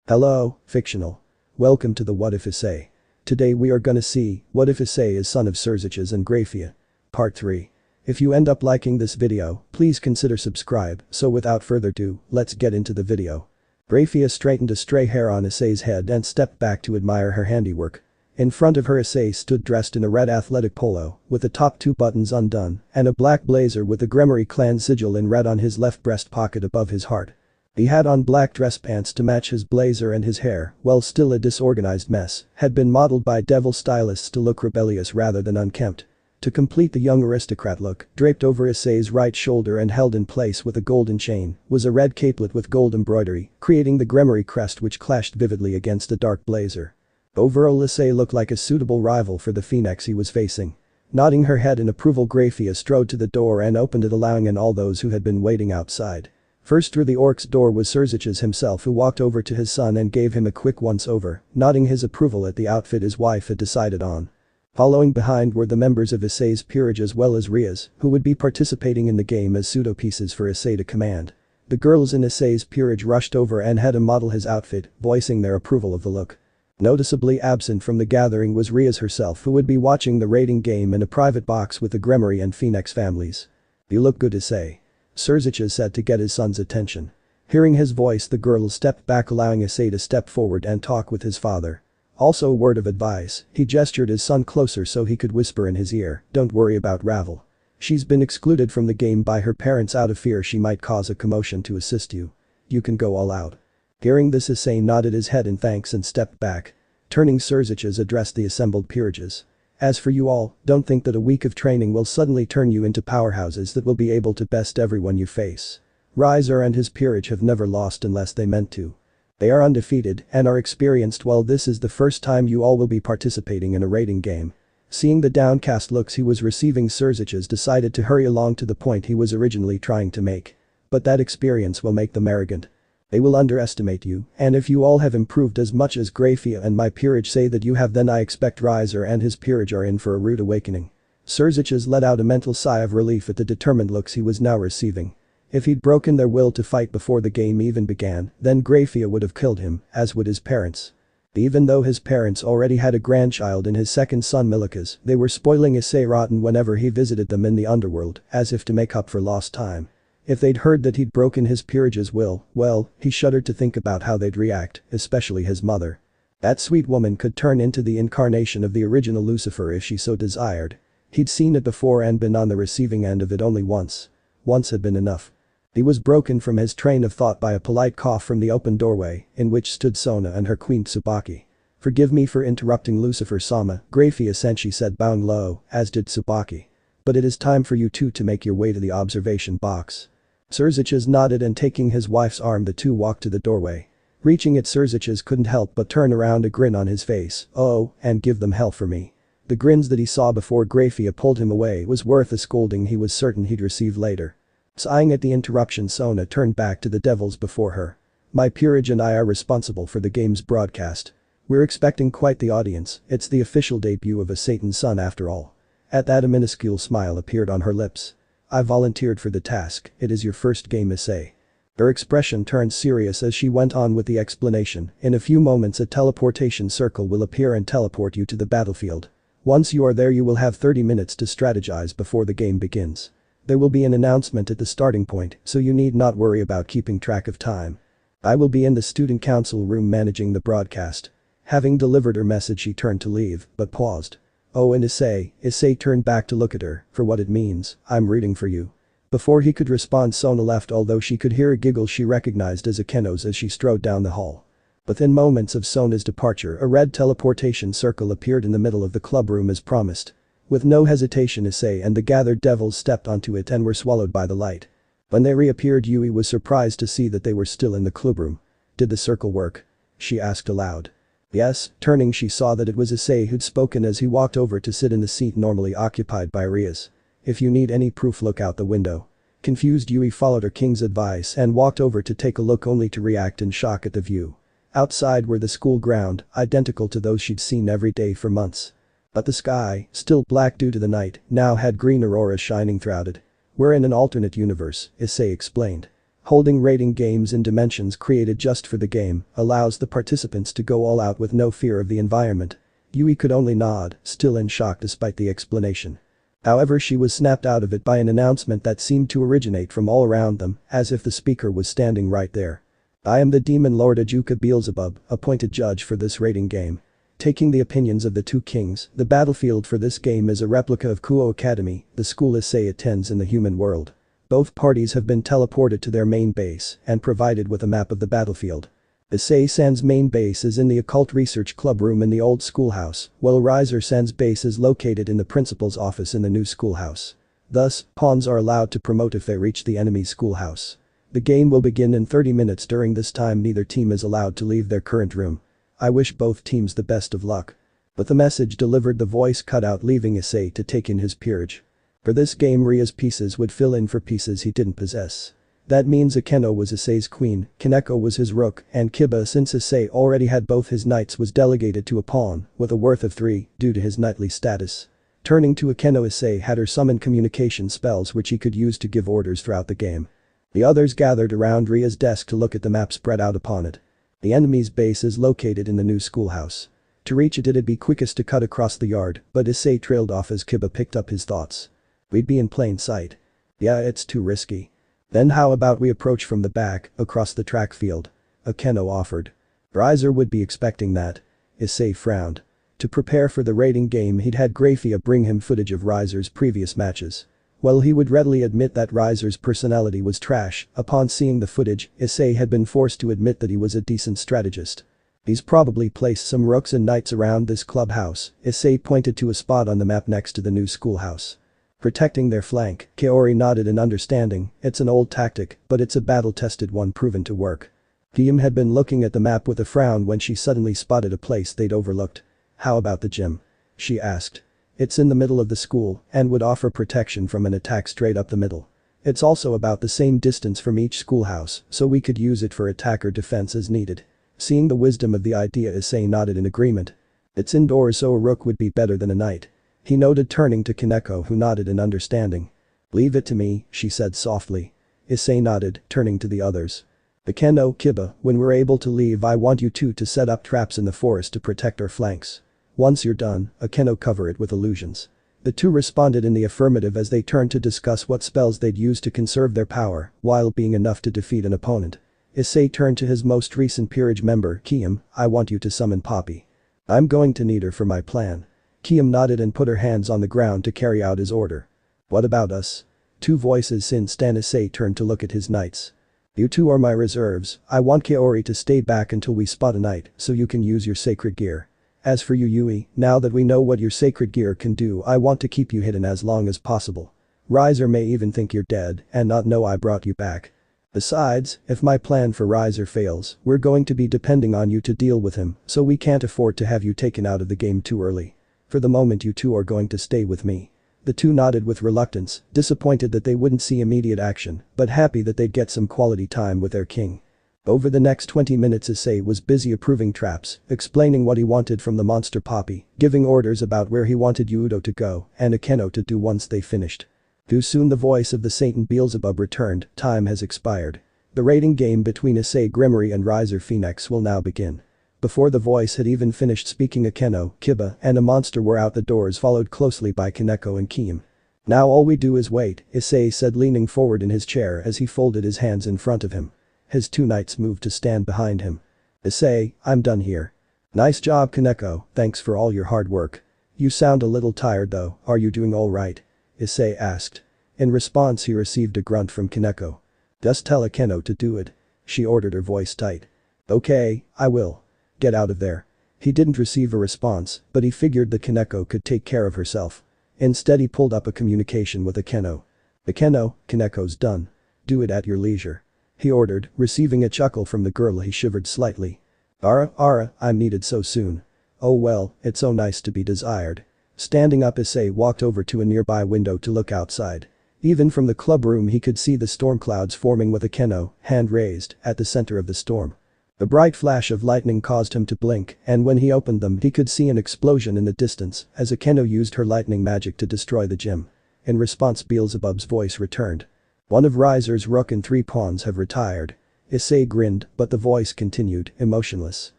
Hello, fictional. Welcome to the What If Issei. Today we are gonna see, what if Issei is son of Sirzechs and Grayfia? Part 3. If you end up liking this video, please consider subscribe, so without further ado, let's get into the video. Grayfia straightened a stray hair on Issei's head and stepped back to admire her handiwork. In front of her Issei stood dressed in a red athletic polo, with the top two buttons undone, and a black blazer with the Grayfia clan sigil in red on his left breast pocket above his heart. He had on black dress pants to match his blazer, and his hair, while still a disorganized mess, had been modeled by devil stylists to look rebellious rather than unkempt. To complete the young aristocrat look, draped over Issei's right shoulder and held in place with a golden chain, was a red capelet with gold embroidery, creating the Grayfia crest which clashed vividly against a dark blazer. Overall, Issei looked like a suitable rival for the phoenix he was facing. Nodding her head in approval, Grayfia strode to the door and opened it, allowing in all those who had been waiting outside. First through the orc's door was Sirzechs himself, who walked over to his son and gave him a quick once-over, nodding his approval at the outfit his wife had decided on. Following behind were the members of Issei's peerage as well as Ria's, who would be participating in the game as pseudo-pieces for Issei to command. The girls in Issei's peerage rushed over and had him model his outfit, voicing their approval of the look. Noticeably absent from the gathering was Ria's herself, who would be watching the raiding game in a private box with the Grayfia and Phoenix families. "You look good, Issei," Sirzechs said to get his son's attention. Hearing his voice, the girl stepped back, allowing Issei to step forward and talk with his father. Also a word of advice, he gestured his son closer so he could whisper in his ear, "Don't worry about Ravel. She's been excluded from the game by her parents out of fear she might cause a commotion to assist you. You can go all out." Hearing this, Issei nodded his head in thanks and stepped back. Turning, Sirzechs addressed the assembled peerages. "As for you all, don't think that a week of training will suddenly turn you into powerhouses that will be able to best everyone you face. Riser and his peerage have never lost unless they meant to. They are undefeated and are experienced, while this is the first time you all will be participating in a raiding game." Seeing the downcast looks he was receiving, Sirzechs decided to hurry along to the point he was originally trying to make. "But that experience will make them arrogant. They will underestimate you, and if you all have improved as much as Grayfia and my peerage say that you have, then I expect Riser and his peerage are in for a rude awakening." Sirzechs let out a mental sigh of relief at the determined looks he was now receiving. If he'd broken their will to fight before the game even began, then Grayfia would have killed him, as would his parents. Even though his parents already had a grandchild in his second son Milikas, they were spoiling Issei rotten whenever he visited them in the underworld, as if to make up for lost time. If they'd heard that he'd broken his peerage's will, well, he shuddered to think about how they'd react, especially his mother. That sweet woman could turn into the incarnation of the original Lucifer if she so desired. He'd seen it before and been on the receiving end of it only once. Once had been enough. He was broken from his train of thought by a polite cough from the open doorway, in which stood Sona and her queen Tsubaki. "Forgive me for interrupting Lucifer-sama," Grayfia Senshi said, bowing low, as did Tsubaki. "But it is time for you two to make your way to the observation box." Sirzechs nodded, and taking his wife's arm the two walked to the doorway. Reaching it, Sirzechs couldn't help but turn around, a grin on his face. "Oh, and give them hell for me." The grins that he saw before Grayfia pulled him away was worth a scolding he was certain he'd receive later. Sighing at the interruption, Sona turned back to the devils before her. "My peerage and I are responsible for the game's broadcast. We're expecting quite the audience, it's the official debut of a Satan's son after all." At that, a minuscule smile appeared on her lips. "I volunteered for the task, it is your first game, Issei." Her expression turned serious as she went on with the explanation. "In a few moments a teleportation circle will appear and teleport you to the battlefield. Once you are there, you will have 30 minutes to strategize before the game begins. There will be an announcement at the starting point, so you need not worry about keeping track of time. I will be in the student council room managing the broadcast." Having delivered her message, she turned to leave, but paused. "Oh, and Issei turned back to look at her, "for what it means, I'm rooting for you." Before he could respond, Sona left, although she could hear a giggle she recognized as Akeno's as she strode down the hall. Within moments of Sona's departure, a red teleportation circle appeared in the middle of the clubroom as promised. With no hesitation, Issei and the gathered devils stepped onto it and were swallowed by the light. When they reappeared, Yui was surprised to see that they were still in the clubroom. "Did the circle work?" she asked aloud. "Yes." Turning, she saw that it was Issei who'd spoken as he walked over to sit in the seat normally occupied by Ria's. "If you need any proof, look out the window." Confused, Yui followed her king's advice and walked over to take a look, only to react in shock at the view. Outside were the school ground, identical to those she'd seen every day for months. But the sky, still black due to the night, now had green auroras shining throughout it. "We're in an alternate universe," Issei explained. Holding rating games in dimensions created just for the game allows the participants to go all out with no fear of the environment. Yui could only nod, still in shock despite the explanation. However, she was snapped out of it by an announcement that seemed to originate from all around them, as if the speaker was standing right there. I am the Demon Lord Ajuka Beelzebub, appointed judge for this rating game. Taking the opinions of the two kings, the battlefield for this game is a replica of Kuo Academy, the school Issei attends in the human world. Both parties have been teleported to their main base and provided with a map of the battlefield. Issei-san's main base is in the Occult Research Club room in the old schoolhouse, while Riser-san's base is located in the principal's office in the new schoolhouse. Thus, pawns are allowed to promote if they reach the enemy's schoolhouse. The game will begin in 30 minutes. During this time neither team is allowed to leave their current room. I wish both teams the best of luck. But the message delivered, the voice cut out, leaving Issei to take in his peerage. For this game, Ria's pieces would fill in for pieces he didn't possess. That means Akeno was Issei's queen, Kaneko was his rook, and Kiba, since Issei already had both his knights, was delegated to a pawn with a worth of 3 due to his knightly status. Turning to Akeno, Issei had her summon communication spells which he could use to give orders throughout the game. The others gathered around Ria's desk to look at the map spread out upon it. The enemy's base is located in the new schoolhouse. To reach it, it'd be quickest to cut across the yard, but Issei trailed off as Kiba picked up his thoughts. We'd be in plain sight. Yeah, it's too risky. Then how about we approach from the back, across the track field? Akeno offered. Riser would be expecting that. Issei frowned. To prepare for the rating game, he'd had Grayfia bring him footage of Riser's previous matches. While he would readily admit that Riser's personality was trash, upon seeing the footage, Issei had been forced to admit that he was a decent strategist. He's probably placed some rooks and knights around this clubhouse. Issei pointed to a spot on the map next to the new schoolhouse. Protecting their flank, Kaori nodded in understanding. It's an old tactic, but it's a battle-tested one proven to work. Guillaume had been looking at the map with a frown when she suddenly spotted a place they'd overlooked. How about the gym? She asked. It's in the middle of the school and would offer protection from an attack straight up the middle. It's also about the same distance from each schoolhouse, so we could use it for attack or defense as needed. Seeing the wisdom of the idea, Issei nodded in agreement. It's indoors, so a rook would be better than a knight. He noted, turning to Kaneko, who nodded in understanding. Leave it to me, she said softly. Issei nodded, turning to the others. Akeno, Kiba, when we're able to leave, I want you two to set up traps in the forest to protect our flanks. Once you're done, Akeno, cover it with illusions. The two responded in the affirmative as they turned to discuss what spells they'd use to conserve their power while being enough to defeat an opponent. Issei turned to his most recent peerage member, Kiam. I want you to summon Poppy. I'm going to need her for my plan. Kiam nodded and put her hands on the ground to carry out his order. What about us? Two voices sensed, and Issei turned to look at his knights. You two are my reserves. I want Kaori to stay back until we spot a knight so you can use your sacred gear. As for you, Yui, now that we know what your sacred gear can do, I want to keep you hidden as long as possible. Riser may even think you're dead and not know I brought you back. Besides, if my plan for Riser fails, we're going to be depending on you to deal with him, so we can't afford to have you taken out of the game too early. For the moment, you two are going to stay with me. The two nodded with reluctance, disappointed that they wouldn't see immediate action, but happy that they'd get some quality time with their king. Over the next 20 minutes, Issei was busy approving traps, explaining what he wanted from the monster Poppy, giving orders about where he wanted Hyoudou to go and Akeno to do once they finished. Too soon the voice of the Satan Beelzebub returned. Time has expired. The rating game between Issei Grimory and Riser Phoenix will now begin. Before the voice had even finished speaking, Akeno, Kiba, and a monster were out the doors, followed closely by Kaneko and Kiam. Now all we do is wait, Issei said, leaning forward in his chair as he folded his hands in front of him. His two knights moved to stand behind him. Issei, I'm done here. Nice job, Kaneko, thanks for all your hard work. You sound a little tired though, are you doing all right? Issei asked. In response, he received a grunt from Kaneko. Just tell Akeno to do it. She ordered, her voice tight. Okay, I will. Get out of there. He didn't receive a response, but he figured that Kaneko could take care of herself. Instead, he pulled up a communication with Akeno. Akeno, Kaneko's done. Do it at your leisure. He ordered, receiving a chuckle from the girl. He shivered slightly. Ara, I'm needed so soon. Oh well, it's so nice to be desired. Standing up, Issei walked over to a nearby window to look outside. Even from the club room he could see the storm clouds forming, with Akeno, hand raised, at the center of the storm. A bright flash of lightning caused him to blink, and when he opened them he could see an explosion in the distance as Akeno used her lightning magic to destroy the gym. In response, Beelzebub's voice returned. One of Riser's rook and 3 pawns have retired. Issei grinned, but the voice continued, emotionless.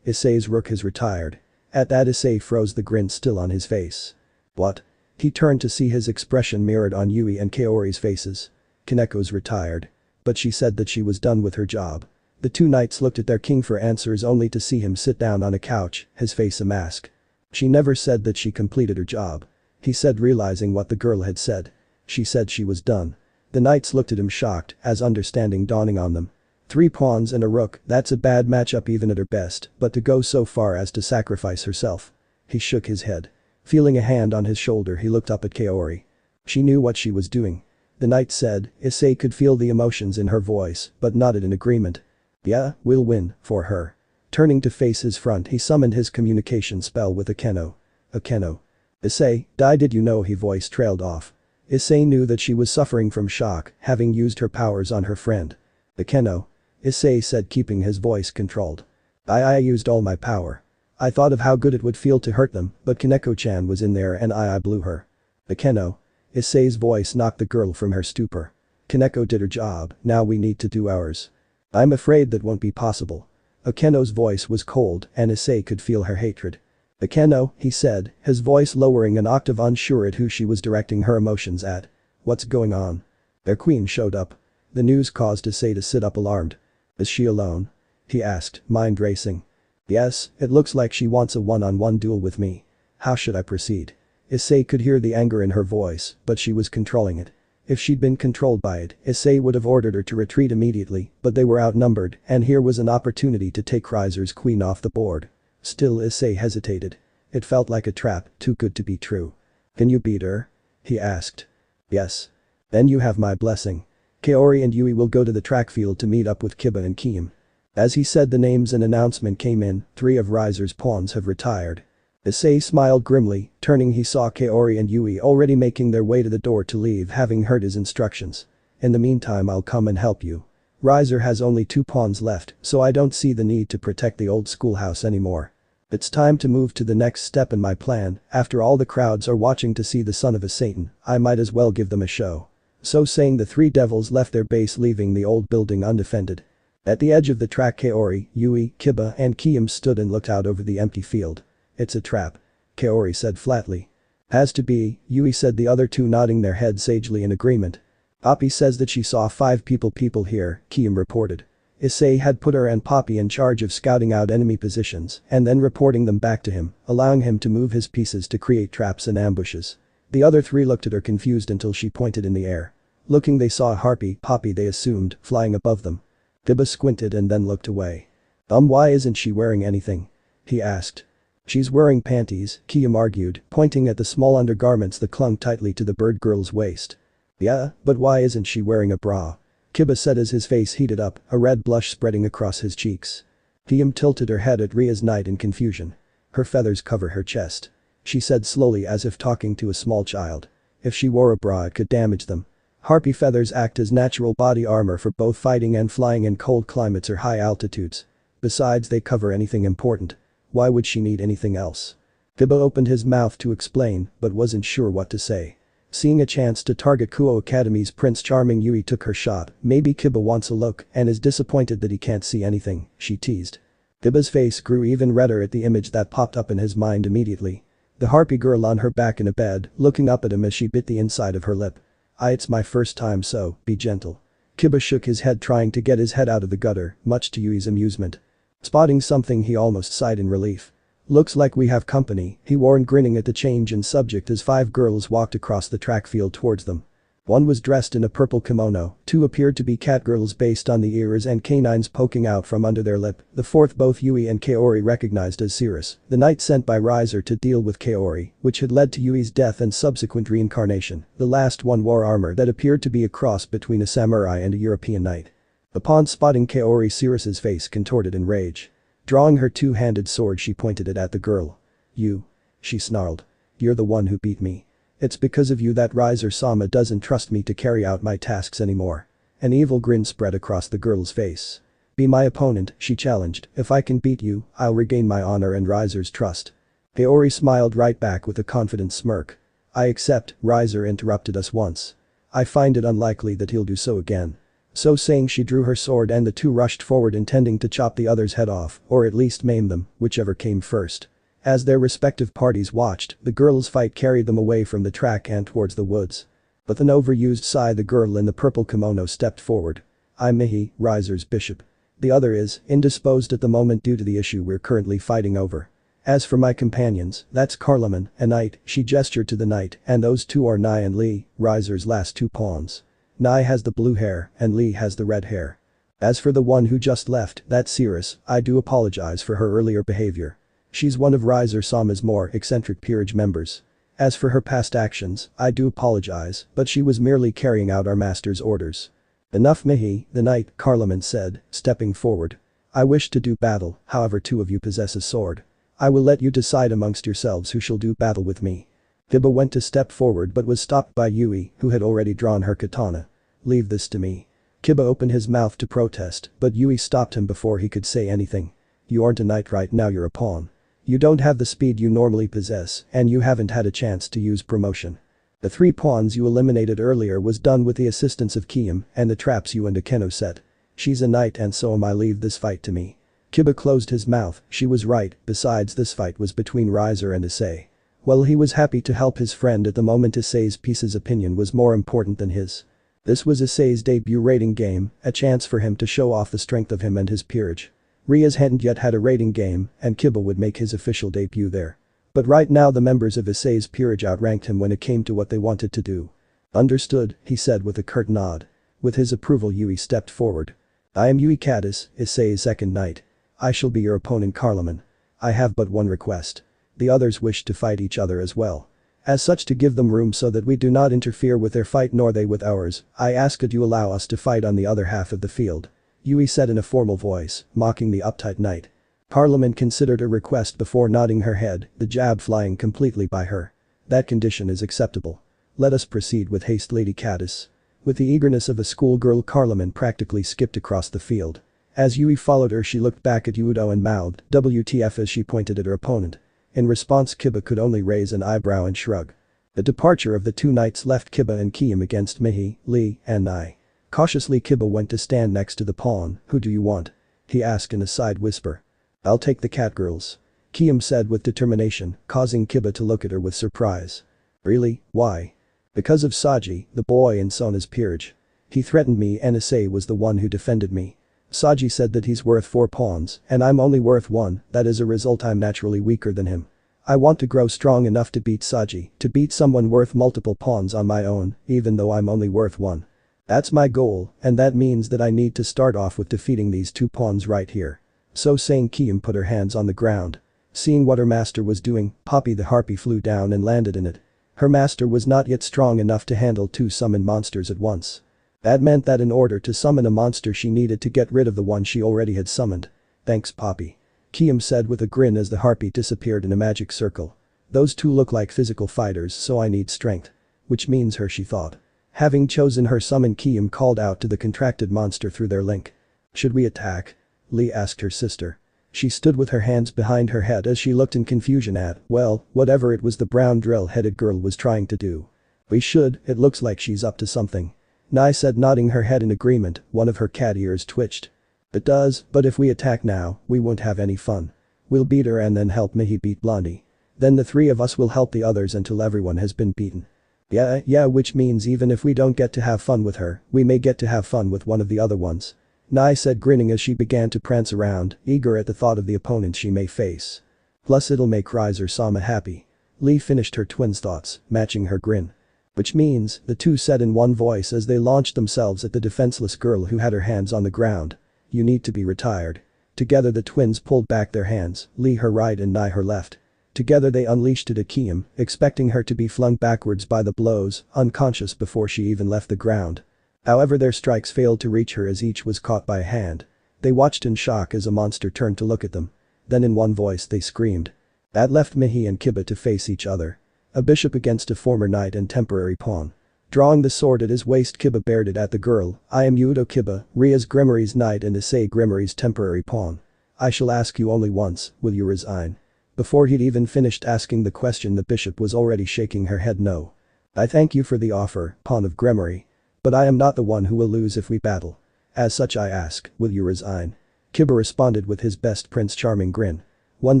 Issei's rook has retired. At that Issei froze, the grin still on his face. What? He turned to see his expression mirrored on Yui and Kaori's faces. Kaneko's retired. But she said that she was done with her job. The 2 knights looked at their king for answers only to see him sit down on a couch, his face a mask. She never said that she completed her job. He said, realizing what the girl had said. She said she was done. The knights looked at him shocked, as understanding dawning on them. 3 pawns and a rook, that's a bad matchup even at her best, but to go so far as to sacrifice herself. He shook his head. Feeling a hand on his shoulder, he looked up at Kaori. She knew what she was doing. The knight said. Issei could feel the emotions in her voice, but nodded in agreement. Yeah, we'll win, for her. Turning to face his front, he summoned his communication spell with a keno. A keno. Issei, did you know? He voice trailed off. Issei knew that she was suffering from shock, having used her powers on her friend. The keno. Issei said, keeping his voice controlled. I used all my power. I thought of how good it would feel to hurt them, but Kaneko-chan was in there and I blew her. The keno. Issei's voice knocked the girl from her stupor. Kaneko did her job, now we need to do ours. I'm afraid that won't be possible. Akeno's voice was cold and Issei could feel her hatred. Akeno, he said, his voice lowering an octave, unsure at who she was directing her emotions at. What's going on? Their queen showed up. The news caused Issei to sit up alarmed. Is she alone? He asked, mind racing. Yes, it looks like she wants a one-on-one duel with me. How should I proceed? Issei could hear the anger in her voice, but she was controlling it. If she'd been controlled by it, Issei would have ordered her to retreat immediately, but they were outnumbered, and here was an opportunity to take Riser's queen off the board. Still Issei hesitated. It felt like a trap, too good to be true. Can you beat her? He asked. Yes. Then you have my blessing. Kaori and Yui will go to the track field to meet up with Kiba and Kim. As he said the names, an announcement came in, 3 of Riser's pawns have retired. Issei smiled grimly, turning he saw Kaori and Yui already making their way to the door to leave, having heard his instructions. In the meantime, I'll come and help you. Riser has only 2 pawns left, so I don't see the need to protect the old schoolhouse anymore. It's time to move to the next step in my plan. After all the crowds are watching to see the son of a Satan, I might as well give them a show. So saying, the 3 devils left their base, leaving the old building undefended. At the edge of the track, Kaori, Yui, Kiba and Kim stood and looked out over the empty field. It's a trap. Kaori said flatly. Has to be, Yui said, the other 2 nodding their heads sagely in agreement. Poppy says that she saw 5 people here, Kim reported. Issei had put her and Poppy in charge of scouting out enemy positions and then reporting them back to him, allowing him to move his pieces to create traps and ambushes. The other 3 looked at her confused until she pointed in the air. Looking, they saw a harpy, Poppy they assumed, flying above them. Kiba squinted and then looked away. Why isn't she wearing anything? He asked. She's wearing panties, Kim argued, pointing at the small undergarments that clung tightly to the bird girl's waist. Yeah, but why isn't she wearing a bra? Kiba said as his face heated up, a red blush spreading across his cheeks. Kim tilted her head at Ria's knight in confusion. Her feathers cover her chest. She said slowly, as if talking to a small child. If she wore a bra, it could damage them. Harpy feathers act as natural body armor for both fighting and flying in cold climates or high altitudes. Besides, they cover anything important. Why would she need anything else? Kiba opened his mouth to explain, but wasn't sure what to say. Seeing a chance to target Kuo Academy's Prince Charming, Yui took her shot. Maybe Kiba wants a look and is disappointed that he can't see anything, she teased. Kiba's face grew even redder at the image that popped up in his mind immediately. The harpy girl on her back in a bed, looking up at him as she bit the inside of her lip. It's my first time, so be gentle. Kiba shook his head, trying to get his head out of the gutter, much to Yui's amusement. Spotting something, he almost sighed in relief. Looks like we have company, he warned, grinning at the change in subject as 5 girls walked across the track field towards them. 1 was dressed in a purple kimono, 2 appeared to be cat girls based on the ears and canines poking out from under their lip, the 4th both Yui and Kaori recognized as Sirzechs, the knight sent by Riser to deal with Kaori, which had led to Yui's death and subsequent reincarnation. The last one wore armor that appeared to be a cross between a samurai and a European knight. Upon spotting Kaori, Sirzechs' face contorted in rage. Drawing her 2-handed sword, she pointed it at the girl. You. She snarled. You're the one who beat me. It's because of you that Riser-sama doesn't trust me to carry out my tasks anymore. An evil grin spread across the girl's face. Be my opponent, she challenged. If I can beat you, I'll regain my honor and Riser's trust. Kaori smiled right back with a confident smirk. I accept, Riser interrupted us once. I find it unlikely that he'll do so again. So saying, she drew her sword and the two rushed forward, intending to chop the other's head off, or at least maim them, whichever came first. As their respective parties watched, the girls' fight carried them away from the track and towards the woods. But an overused Issei, the girl in the purple kimono, stepped forward. I'm Mihi, Riser's bishop. The other is indisposed at the moment due to the issue we're currently fighting over. As for my companions, that's Carloman, a knight, she gestured to the knight, and those two are Nai and Lee, Riser's last two pawns. Nai has the blue hair, and Lee has the red hair. As for the one who just left, that's Sirzechs, I do apologize for her earlier behavior. She's one of Riser Sama's more eccentric peerage members. As for her past actions, I do apologize, but she was merely carrying out our master's orders. Enough, Mihi, the knight, Carloman said, stepping forward. I wish to do battle, however two of you possess a sword. I will let you decide amongst yourselves who shall do battle with me. Kiba went to step forward but was stopped by Yui, who had already drawn her katana. Leave this to me. Kiba opened his mouth to protest, but Yui stopped him before he could say anything. You aren't a knight right now, you're a pawn. You don't have the speed you normally possess, and you haven't had a chance to use promotion. The 3 pawns you eliminated earlier was done with the assistance of Kiam and the traps you and Akeno set. She's a knight and so am I. Leave this fight to me. Kiba closed his mouth, she was right, besides this fight was between Riser and Issei. Well, he was happy to help his friend at the moment. Issei's piece's opinion was more important than his. This was Issei's debut rating game, a chance for him to show off the strength of him and his peerage. Riaz hadn't yet had a rating game, and Kiba would make his official debut there. But right now the members of Issei's peerage outranked him when it came to what they wanted to do. Understood, he said with a curt nod. With his approval, Yui stepped forward. I am Yui Caddis, Issei's second knight. I shall be your opponent, Carloman. I have but one request. The others wish to fight each other as well. As such, to give them room so that we do not interfere with their fight nor they with ours, I ask that you allow us to fight on the other half of the field. Yui said in a formal voice, mocking the uptight knight. Carloman considered a request before nodding her head, the jab flying completely by her. That condition is acceptable. Let us proceed with haste, Lady Caddis. With the eagerness of a schoolgirl, Carloman practically skipped across the field. As Yui followed her, she looked back at Hyoudou and mouthed, WTF, as she pointed at her opponent. In response, Kiba could only raise an eyebrow and shrug. The departure of the 2 knights left Kiba and Kiam against Mihi, Lee, and Nai. Cautiously, Kiba went to stand next to the pawn. Who do you want? He asked in a side whisper. I'll take the cat girls. Kiam said with determination, causing Kiba to look at her with surprise. Really? Why? Because of Saji, the boy in Sona's peerage. He threatened me and Issei was the one who defended me. Saji said that he's worth 4 pawns, and I'm only worth 1, that as a result I'm naturally weaker than him. I want to grow strong enough to beat Saji, to beat someone worth multiple pawns on my own, even though I'm only worth 1. That's my goal, and that means that I need to start off with defeating these 2 pawns right here. So saying, Kiam put her hands on the ground. Seeing what her master was doing, Poppy the harpy flew down and landed in it. Her master was not yet strong enough to handle 2 summoned monsters at once. That meant that in order to summon a monster she needed to get rid of the one she already had summoned. Thanks, Poppy. Kiam said with a grin as the harpy disappeared in a magic circle. Those 2 look like physical fighters, so I need strength. Which means her, she thought. Having chosen her summon, Kiam called out to the contracted monster through their link. Should we attack? Lee asked her sister. She stood with her hands behind her head as she looked in confusion at, well, whatever it was the brown drill-headed girl was trying to do. We should, it looks like she's up to something. Nai said, nodding her head in agreement. One of her cat ears twitched. It does, but if we attack now, we won't have any fun. We'll beat her and then help Mihi beat Blondie. Then the 3 of us will help the others until everyone has been beaten. Yeah, which means even if we don't get to have fun with her, we may get to have fun with one of the other ones. Nai said, grinning as she began to prance around, eager at the thought of the opponent she may face. Plus it'll make Riser Sama happy. Lee finished her twin's thoughts, matching her grin. Which means, the 2 said in one voice as they launched themselves at the defenseless girl who had her hands on the ground. You need to be retired. Together the twins pulled back their hands, Lee her right and Nai her left. Together they unleashed it at Kiam, expecting her to be flung backwards by the blows, unconscious before she even left the ground. However, their strikes failed to reach her as each was caught by a hand. They watched in shock as a monster turned to look at them. Then in one voice they screamed. That left Mihi and Kiba to face each other. A bishop against a former knight and temporary pawn. Drawing the sword at his waist, Kiba bared it at the girl. I am Hyoudou Kiba, Riaz Grimory's knight and Issei Grimory's temporary pawn. I shall ask you only once, will you resign? Before he'd even finished asking the question, the bishop was already shaking her head no. I thank you for the offer, pawn of Grimory. But I am not the one who will lose if we battle. As such I ask, will you resign? Kiba responded with his best Prince Charming grin. One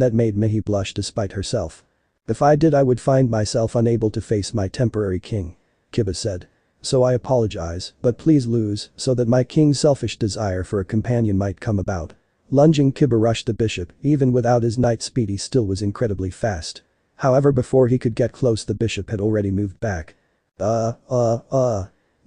that made Mihi blush despite herself. If I did I would find myself unable to face my temporary king. Kiba said. So I apologize, but please lose so that my king's selfish desire for a companion might come about. Lunging, Kiba rushed the bishop. Even without his knight speed he still was incredibly fast. However, before he could get close the bishop had already moved back.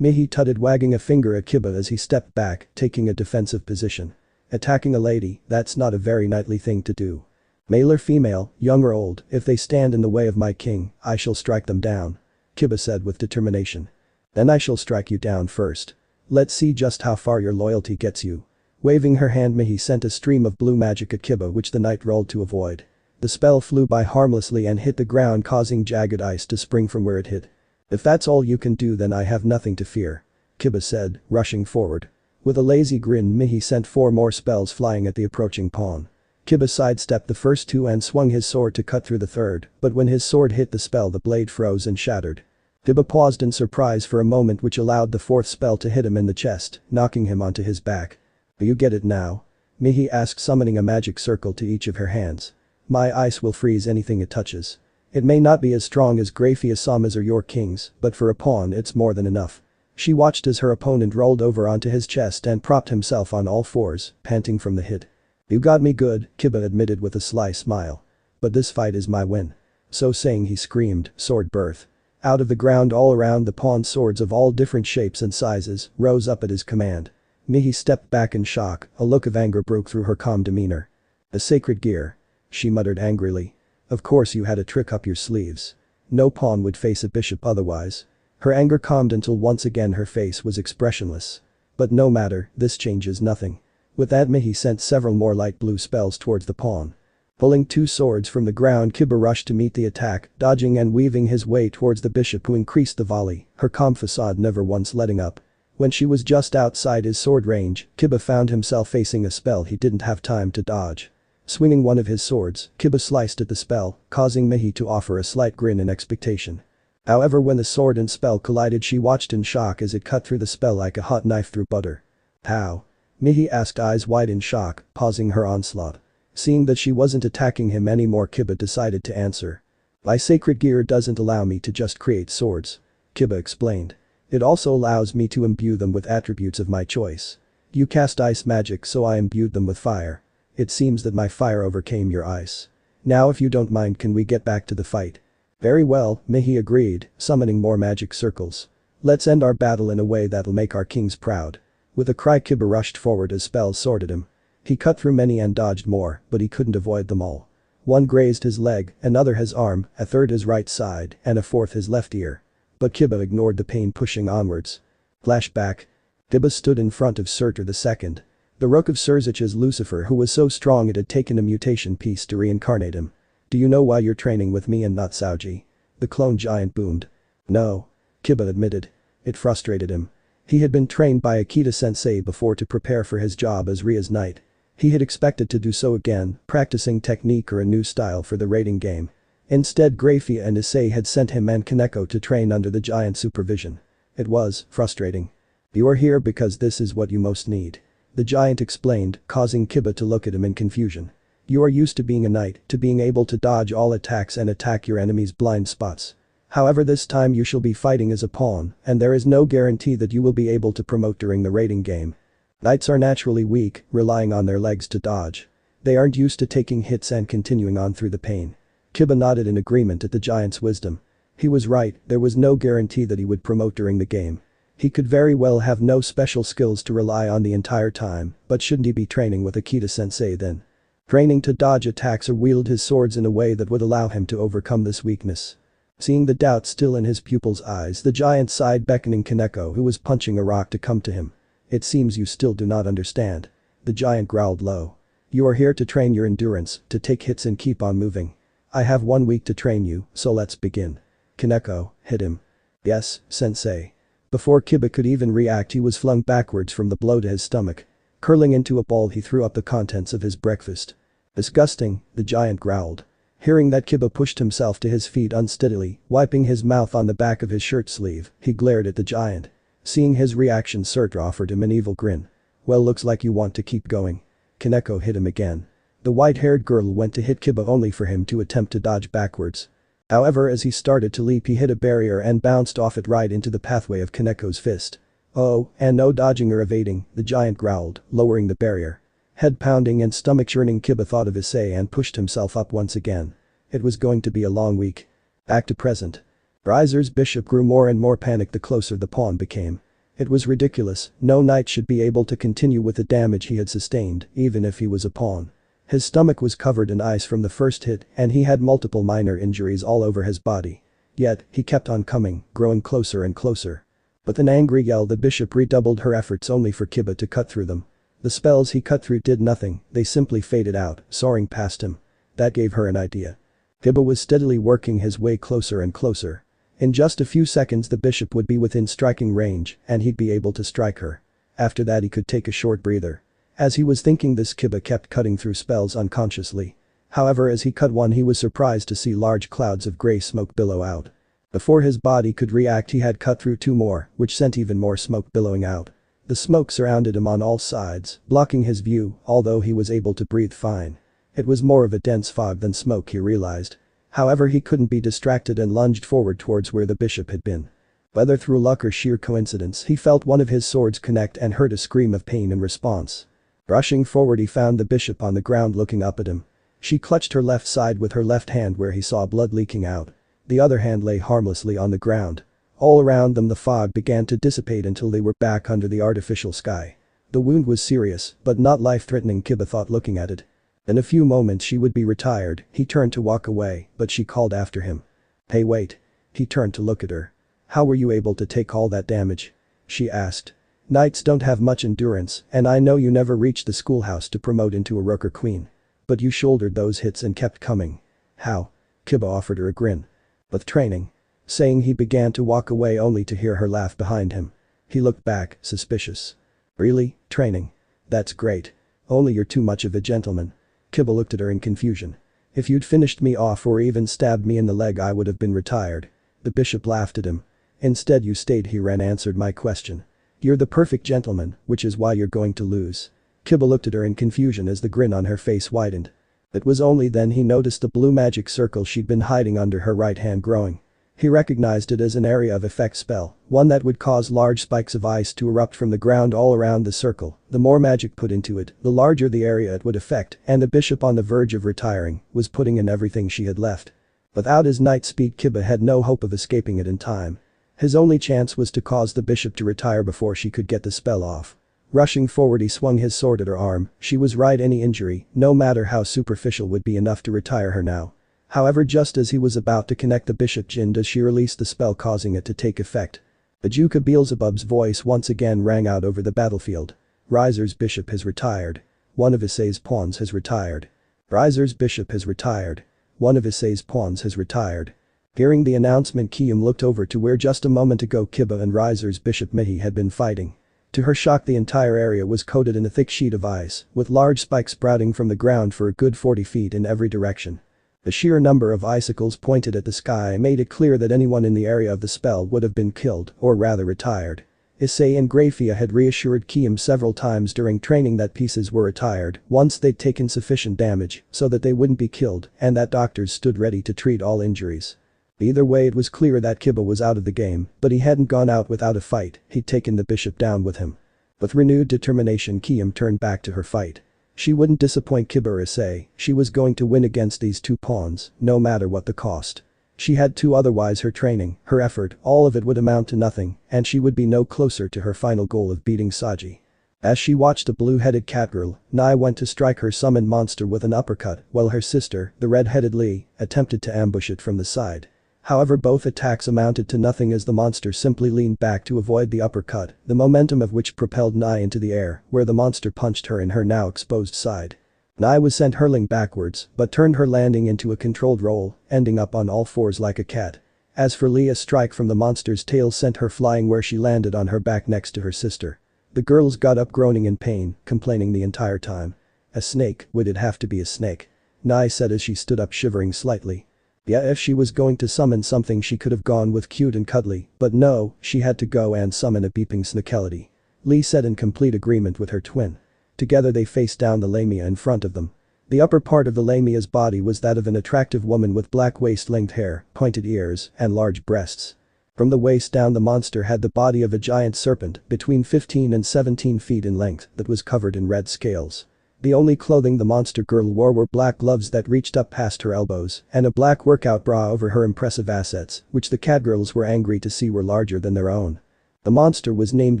Mihi tutted, wagging a finger at Kiba as he stepped back, taking a defensive position. Attacking a lady, that's not a very knightly thing to do. Male or female, young or old, if they stand in the way of my king, I shall strike them down. Kiba said with determination. Then I shall strike you down first. Let's see just how far your loyalty gets you. Waving her hand, Mihi sent a stream of blue magic at Kiba which the knight rolled to avoid. The spell flew by harmlessly and hit the ground, causing jagged ice to spring from where it hit. If that's all you can do then I have nothing to fear. Kiba said, rushing forward. With a lazy grin Mihi sent 4 more spells flying at the approaching pawn. Kiba sidestepped the first 2 and swung his sword to cut through the third, but when his sword hit the spell the blade froze and shattered. Kiba paused in surprise for a moment, which allowed the 4th spell to hit him in the chest, knocking him onto his back. Do you get it now? Mihi asked, summoning a magic circle to each of her hands. My ice will freeze anything it touches. It may not be as strong as Grayfia Sama's or your king's, but for a pawn it's more than enough. She watched as her opponent rolled over onto his chest and propped himself on all 4s, panting from the hit. You got me good, Kiba admitted with a sly smile. But this fight is my win. So saying he screamed, sword birth. Out of the ground all around the pawn, swords of all different shapes and sizes rose up at his command. Mihi stepped back in shock, a look of anger broke through her calm demeanor. The sacred gear. She muttered angrily. Of course you had a trick up your sleeves. No pawn would face a bishop otherwise. Her anger calmed until once again her face was expressionless. But no matter, this changes nothing. With that Mihi sent several more light blue spells towards the pawn. Pulling 2 swords from the ground, Kiba rushed to meet the attack, dodging and weaving his way towards the bishop who increased the volley, her calm facade never once letting up. When she was just outside his sword range, Kiba found himself facing a spell he didn't have time to dodge. Swinging one of his swords, Kiba sliced at the spell, causing Mihi to offer a slight grin in expectation. However, when the sword and spell collided she watched in shock as it cut through the spell like a hot knife through butter. How? Mihi asked, eyes wide in shock, pausing her onslaught. Seeing that she wasn't attacking him anymore, Kiba decided to answer. My sacred gear doesn't allow me to just create swords. Kiba explained. It also allows me to imbue them with attributes of my choice. You cast ice magic, so I imbued them with fire. It seems that my fire overcame your ice. Now if you don't mind, can we get back to the fight? Very well, Mihi agreed, summoning more magic circles. Let's end our battle in a way that'll make our kings proud. With a cry, Kiba rushed forward as spells sworded him. He cut through many and dodged more, but he couldn't avoid them all. One grazed his leg, another his arm, a third his right side, and a 4th his left ear. But Kiba ignored the pain, pushing onwards. Flashback. Kiba stood in front of Surtur II. The rook of Sirzech's Lucifer, who was so strong it had taken a mutation piece to reincarnate him. Do you know why you're training with me and not Saoji? The clone giant boomed. No. Kiba admitted. It frustrated him. He had been trained by Akita-sensei before to prepare for his job as Ria's knight. He had expected to do so again, practicing technique or a new style for the raiding game. Instead, Grayfia and Issei had sent him and Kaneko to train under the giant's supervision. It was frustrating. You are here because this is what you most need. The giant explained, causing Kiba to look at him in confusion. You are used to being a knight, to being able to dodge all attacks and attack your enemy's blind spots. However, this time you shall be fighting as a pawn, and there is no guarantee that you will be able to promote during the raiding game. Knights are naturally weak, relying on their legs to dodge. They aren't used to taking hits and continuing on through the pain. Kiba nodded in agreement at the giant's wisdom. He was right, there was no guarantee that he would promote during the game. He could very well have no special skills to rely on the entire time, but shouldn't he be training with Akita-sensei then? Training to dodge attacks or wield his swords in a way that would allow him to overcome this weakness. Seeing the doubt still in his pupil's eyes, the giant sighed, beckoning Kaneko, who was punching a rock, to come to him. It seems you still do not understand. The giant growled low. You are here to train your endurance, to take hits and keep on moving. I have 1 week to train you, so let's begin. Kaneko, hit him. Yes, sensei. Before Kiba could even react, he was flung backwards from the blow to his stomach. Curling into a ball, he threw up the contents of his breakfast. Disgusting, the giant growled. Hearing that, Kiba pushed himself to his feet unsteadily, wiping his mouth on the back of his shirt sleeve. He glared at the giant. Seeing his reaction, Sertra offered him an evil grin. Well, looks like you want to keep going. Kaneko hit him again. The white-haired girl went to hit Kiba only for him to attempt to dodge backwards. However, as he started to leap, he hit a barrier and bounced off it right into the pathway of Kaneko's fist. Oh, and no dodging or evading, the giant growled, lowering the barrier. Head pounding and stomach churning, Kiba thought of Issei and pushed himself up once again. It was going to be a long week. Back to present. Riser's bishop grew more and more panicked the closer the pawn became. It was ridiculous, no knight should be able to continue with the damage he had sustained, even if he was a pawn. His stomach was covered in ice from the first hit and he had multiple minor injuries all over his body. Yet, he kept on coming, growing closer and closer. With an angry yell, the bishop redoubled her efforts only for Kiba to cut through them. The spells he cut through did nothing, they simply faded out, soaring past him. That gave her an idea. Kiba was steadily working his way closer and closer. In just a few seconds the bishop would be within striking range and he'd be able to strike her. After that he could take a short breather. As he was thinking this, Kiba kept cutting through spells unconsciously. However, as he cut one, he was surprised to see large clouds of grey smoke billow out. Before his body could react, he had cut through two more, which sent even more smoke billowing out. The smoke surrounded him on all sides, blocking his view, although he was able to breathe fine. It was more of a dense fog than smoke, he realized. However, he couldn't be distracted and lunged forward towards where the bishop had been. Whether through luck or sheer coincidence, he felt one of his swords connect and heard a scream of pain in response. Rushing forward, he found the bishop on the ground looking up at him. She clutched her left side with her left hand where he saw blood leaking out. The other hand lay harmlessly on the ground. All around them the fog began to dissipate until they were back under the artificial sky. The wound was serious, but not life-threatening, Kiba thought looking at it. In a few moments she would be retired. He turned to walk away, but she called after him. Hey, wait. He turned to look at her. How were you able to take all that damage? She asked. Knights don't have much endurance, and I know you never reached the schoolhouse to promote into a rook or queen. But you shouldered those hits and kept coming. How? Kiba offered her a grin. With training. Saying, he began to walk away only to hear her laugh behind him. He looked back, suspicious. Really? Training? That's great. Only you're too much of a gentleman. Kiba looked at her in confusion. If you'd finished me off or even stabbed me in the leg, I would have been retired. The bishop laughed at him. Instead you stayed here and answered my question. You're the perfect gentleman, which is why you're going to lose. Kiba looked at her in confusion as the grin on her face widened. It was only then he noticed the blue magic circle she'd been hiding under her right hand growing. He recognized it as an area of effect spell, one that would cause large spikes of ice to erupt from the ground all around the circle. The more magic put into it, the larger the area it would affect, and the bishop, on the verge of retiring, was putting in everything she had left. Without his knight speed, Kiba had no hope of escaping it in time. His only chance was to cause the bishop to retire before she could get the spell off. Rushing forward, he swung his sword at her arm. She was right, any injury, no matter how superficial, would be enough to retire her now. However, just as he was about to connect the bishop, Jin, as she released the spell, causing it to take effect. The Duke of Beelzebub's voice once again rang out over the battlefield. Riser's bishop has retired. One of Issei's pawns has retired. Riser's bishop has retired. One of Issei's pawns has retired. Hearing the announcement, Kiyum looked over to where just a moment ago Kiba and Riser's bishop Mehi had been fighting. To her shock, the entire area was coated in a thick sheet of ice, with large spikes sprouting from the ground for a good 40 feet in every direction. The sheer number of icicles pointed at the sky made it clear that anyone in the area of the spell would have been killed, or rather retired. Issei and Grayfia had reassured Kiyum several times during training that pieces were retired once they'd taken sufficient damage so that they wouldn't be killed, and that doctors stood ready to treat all injuries. Either way, it was clear that Kiba was out of the game, but he hadn't gone out without a fight. He'd taken the bishop down with him. With renewed determination, Kiyum turned back to her fight. She wouldn't disappoint Kiba or Issei. She was going to win against these two pawns, no matter what the cost. She had to, otherwise her training, her effort, all of it would amount to nothing, and she would be no closer to her final goal of beating Saji. As she watched a blue-headed catgirl, Nai went to strike her summoned monster with an uppercut, while her sister, the red-headed Lee, attempted to ambush it from the side. However, both attacks amounted to nothing as the monster simply leaned back to avoid the uppercut, the momentum of which propelled Nai into the air, where the monster punched her in her now exposed side. Nai was sent hurling backwards, but turned her landing into a controlled roll, ending up on all fours like a cat. As for Lee, a strike from the monster's tail sent her flying where she landed on her back next to her sister. The girls got up groaning in pain, complaining the entire time. A snake, would it have to be a snake? Nai said as she stood up, shivering slightly. Yeah, if she was going to summon something she could have gone with cute and cuddly, but no, she had to go and summon a beeping Snickelity. Lee said in complete agreement with her twin. Together they faced down the Lamia in front of them. The upper part of the Lamia's body was that of an attractive woman with black waist-length hair, pointed ears, and large breasts. From the waist down the monster had the body of a giant serpent between 15 and 17 feet in length that was covered in red scales. The only clothing the monster girl wore were black gloves that reached up past her elbows and a black workout bra over her impressive assets, which the catgirls were angry to see were larger than their own. The monster was named